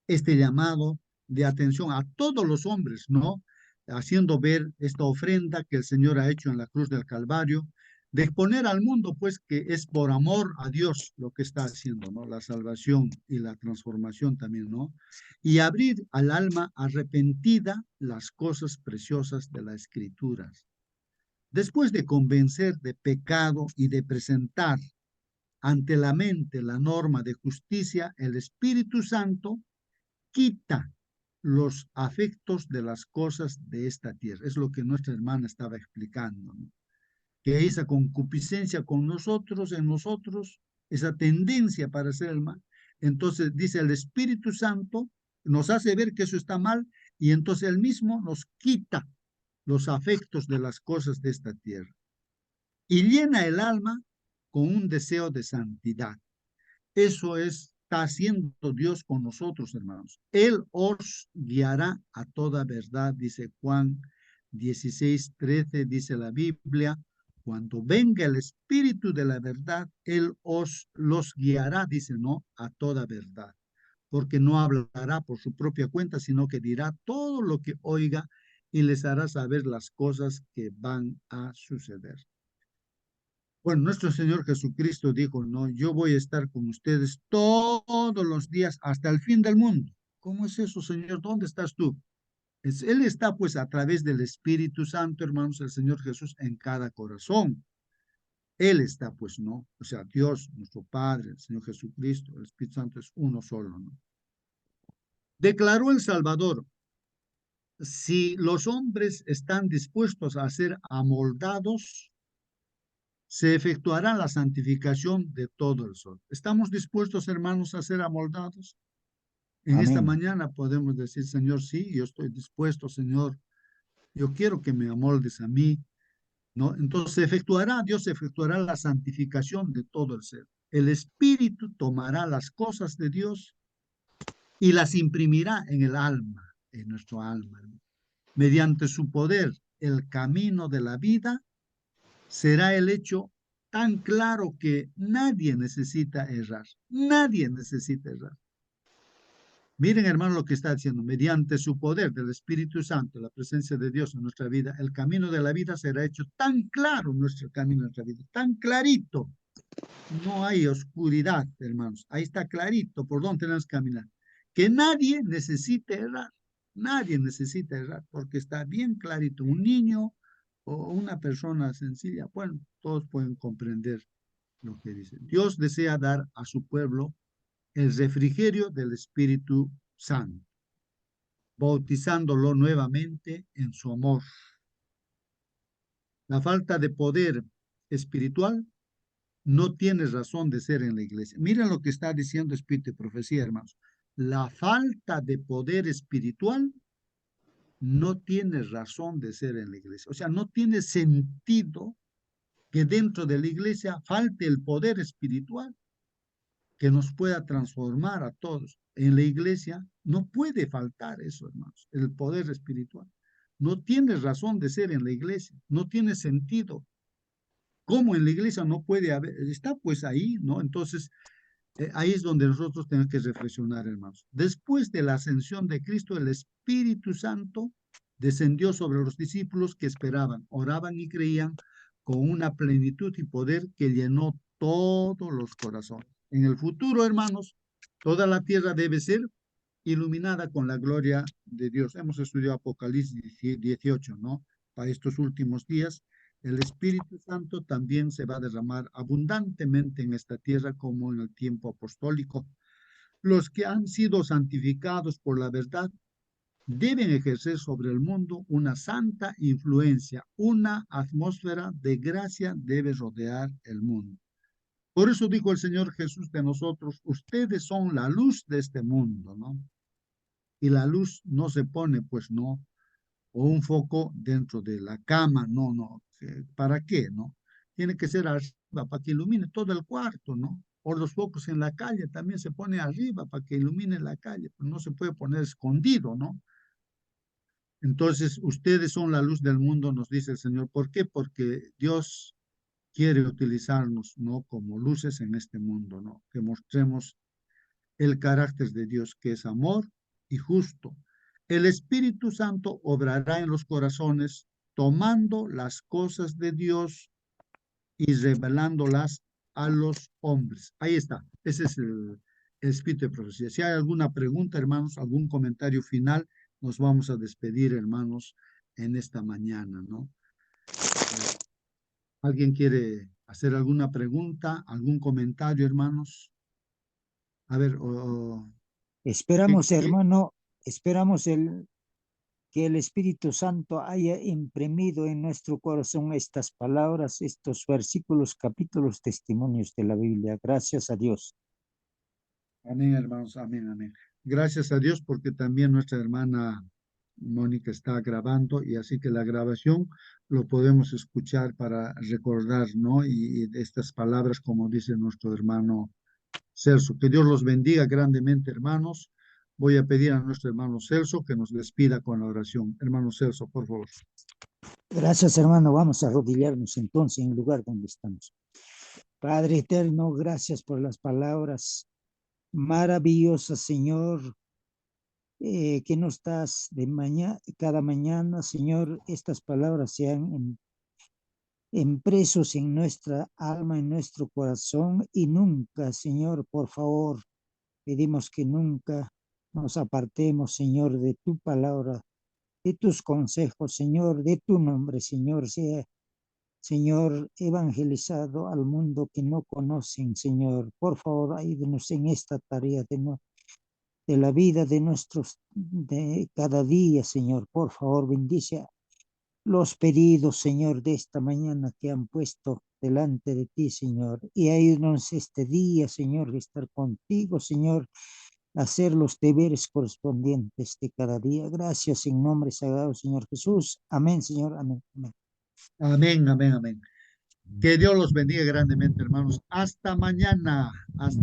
S1: este llamado de atención a todos los hombres, ¿no? Haciendo ver esta ofrenda que el Señor ha hecho en la cruz del Calvario, de exponer al mundo, pues, que es por amor a Dios lo que está haciendo, ¿no? La salvación y la transformación también, ¿no? Y abrir al alma arrepentida las cosas preciosas de las Escrituras. Después de convencer de pecado y de presentar ante la mente la norma de justicia, el Espíritu Santo quita los afectos de las cosas de esta tierra. Es lo que nuestra hermana estaba explicando, ¿no? Que esa concupiscencia con nosotros, en nosotros, esa tendencia para hacer el mal. Entonces dice el Espíritu Santo, nos hace ver que eso está mal y entonces él mismo nos quita los afectos de las cosas de esta tierra y llena el alma con un deseo de santidad. Eso está haciendo Dios con nosotros, hermanos. Él os guiará a toda verdad, dice Juan 16:13, dice la Biblia. Cuando venga el Espíritu de la verdad, Él los guiará, dice, ¿no? A toda verdad. Porque no hablará por su propia cuenta, sino que dirá todo lo que oiga y les hará saber las cosas que van a suceder. Bueno, nuestro Señor Jesucristo dijo, no, yo voy a estar con ustedes todos los días hasta el fin del mundo. ¿Cómo es eso, Señor? ¿Dónde estás tú? Él está pues a través del Espíritu Santo, hermanos, el Señor Jesús en cada corazón. Él está pues, ¿no? O sea, Dios, nuestro Padre, el Señor Jesucristo, el Espíritu Santo es uno solo, ¿no? Declaró el Salvador, si los hombres están dispuestos a ser amoldados, se efectuará la santificación de todo el sol. ¿Estamos dispuestos, hermanos, a ser amoldados? En esta
S2: Amén.
S1: mañana podemos decir, Señor, sí, yo estoy dispuesto, Señor, yo quiero que me amoldes a mí, ¿no? Entonces Dios efectuará la santificación de todo el ser. El Espíritu tomará las cosas de Dios y las imprimirá en el alma, en nuestro alma, hermano. Mediante su poder, el camino de la vida será el hecho tan claro que nadie necesita errar. Nadie necesita errar. Miren, hermano, lo que está diciendo. Mediante su poder del Espíritu Santo, la presencia de Dios en nuestra vida, el camino de la vida será hecho tan claro, nuestro camino en nuestra vida, tan clarito. No hay oscuridad, hermanos. Ahí está clarito por dónde tenemos que caminar. Que nadie necesite errar. Nadie necesita errar porque está bien clarito. Un niño o una persona sencilla, bueno, todos pueden comprender lo que dice. Dios desea dar a su pueblo el refrigerio del Espíritu Santo, bautizándolo nuevamente en su amor. La falta de poder espiritual no tiene razón de ser en la iglesia. Miren lo que está diciendo Espíritu y Profecía, hermanos. La falta de poder espiritual no tiene razón de ser en la iglesia. O sea, no tiene sentido que dentro de la iglesia falte el poder espiritual que nos pueda transformar a todos. En la iglesia no puede faltar eso, hermanos, el poder espiritual. No tiene razón de ser en la iglesia, no tiene sentido. ¿Cómo en la iglesia no puede haber? Está pues ahí, ¿no? Entonces, ahí es donde nosotros tenemos que reflexionar, hermanos. Después de la ascensión de Cristo, el Espíritu Santo descendió sobre los discípulos que esperaban, oraban y creían con una plenitud y poder que llenó todos los corazones. En el futuro, hermanos, toda la tierra debe ser iluminada con la gloria de Dios. Hemos estudiado Apocalipsis 18, ¿no? Para estos últimos días, el Espíritu Santo también se va a derramar abundantemente en esta tierra como en el tiempo apostólico. Los que han sido santificados por la verdad deben ejercer sobre el mundo una santa influencia, una atmósfera de gracia debe rodear el mundo. Por eso dijo el Señor Jesús de nosotros, ustedes son la luz de este mundo, ¿no? Y la luz no se pone, pues no, o un foco dentro de la cama, no, no, ¿para qué, no? Tiene que ser arriba para que ilumine todo el cuarto, ¿no? O los focos en la calle también se pone arriba para que ilumine la calle, pero no se puede poner escondido, ¿no? Entonces, ustedes son la luz del mundo, nos dice el Señor. ¿Por qué? Porque Dios quiere utilizarnos, ¿no? Como luces en este mundo, ¿no? Que mostremos el carácter de Dios, que es amor y justo. El Espíritu Santo obrará en los corazones, tomando las cosas de Dios y revelándolas a los hombres. Ahí está, ese es el Espíritu de Profecía. Si hay alguna pregunta, hermanos, algún comentario final, nos vamos a despedir, hermanos, en esta mañana, ¿no? ¿Alguien quiere hacer alguna pregunta, algún comentario, hermanos? A ver, ¿qué,
S2: Esperamos,
S1: qué?
S2: hermano, esperamos que el Espíritu Santo haya imprimido en nuestro corazón estas palabras, estos versículos, capítulos, testimonios de la Biblia. Gracias a Dios.
S1: Amén, hermanos, amén, amén. Gracias a Dios porque también nuestra hermana Mónica está grabando y así que la grabación lo podemos escuchar para recordar, ¿no? Y estas palabras, como dice nuestro hermano Celso. Que Dios los bendiga grandemente, hermanos. Voy a pedir a nuestro hermano Celso que nos despida con la oración. Hermano Celso, por favor.
S2: Gracias, hermano. Vamos a arrodillarnos entonces en el lugar donde estamos. Padre eterno, gracias por las palabras maravillosas, Señor, que nos das de mañana, cada mañana, Señor. Estas palabras sean impresos en nuestra alma, en nuestro corazón y nunca, Señor, por favor, pedimos que nunca nos apartemos, Señor, de tu palabra, de tus consejos, Señor, de tu nombre, Señor, sea, Señor, evangelizado al mundo que no conocen, Señor. Por favor, ayúdenos en esta tarea de no de la vida de nuestros, de cada día, Señor. Por favor, bendice los pedidos, Señor, de esta mañana que han puesto delante de ti, Señor. Y ayúdanos este día, Señor, de estar contigo, Señor, hacer los deberes correspondientes de cada día. Gracias en nombre sagrado, Señor Jesús. Amén, Señor. Amén. Amén.
S1: Amén, amén, amén. Que Dios los bendiga grandemente, hermanos. Hasta mañana. Hasta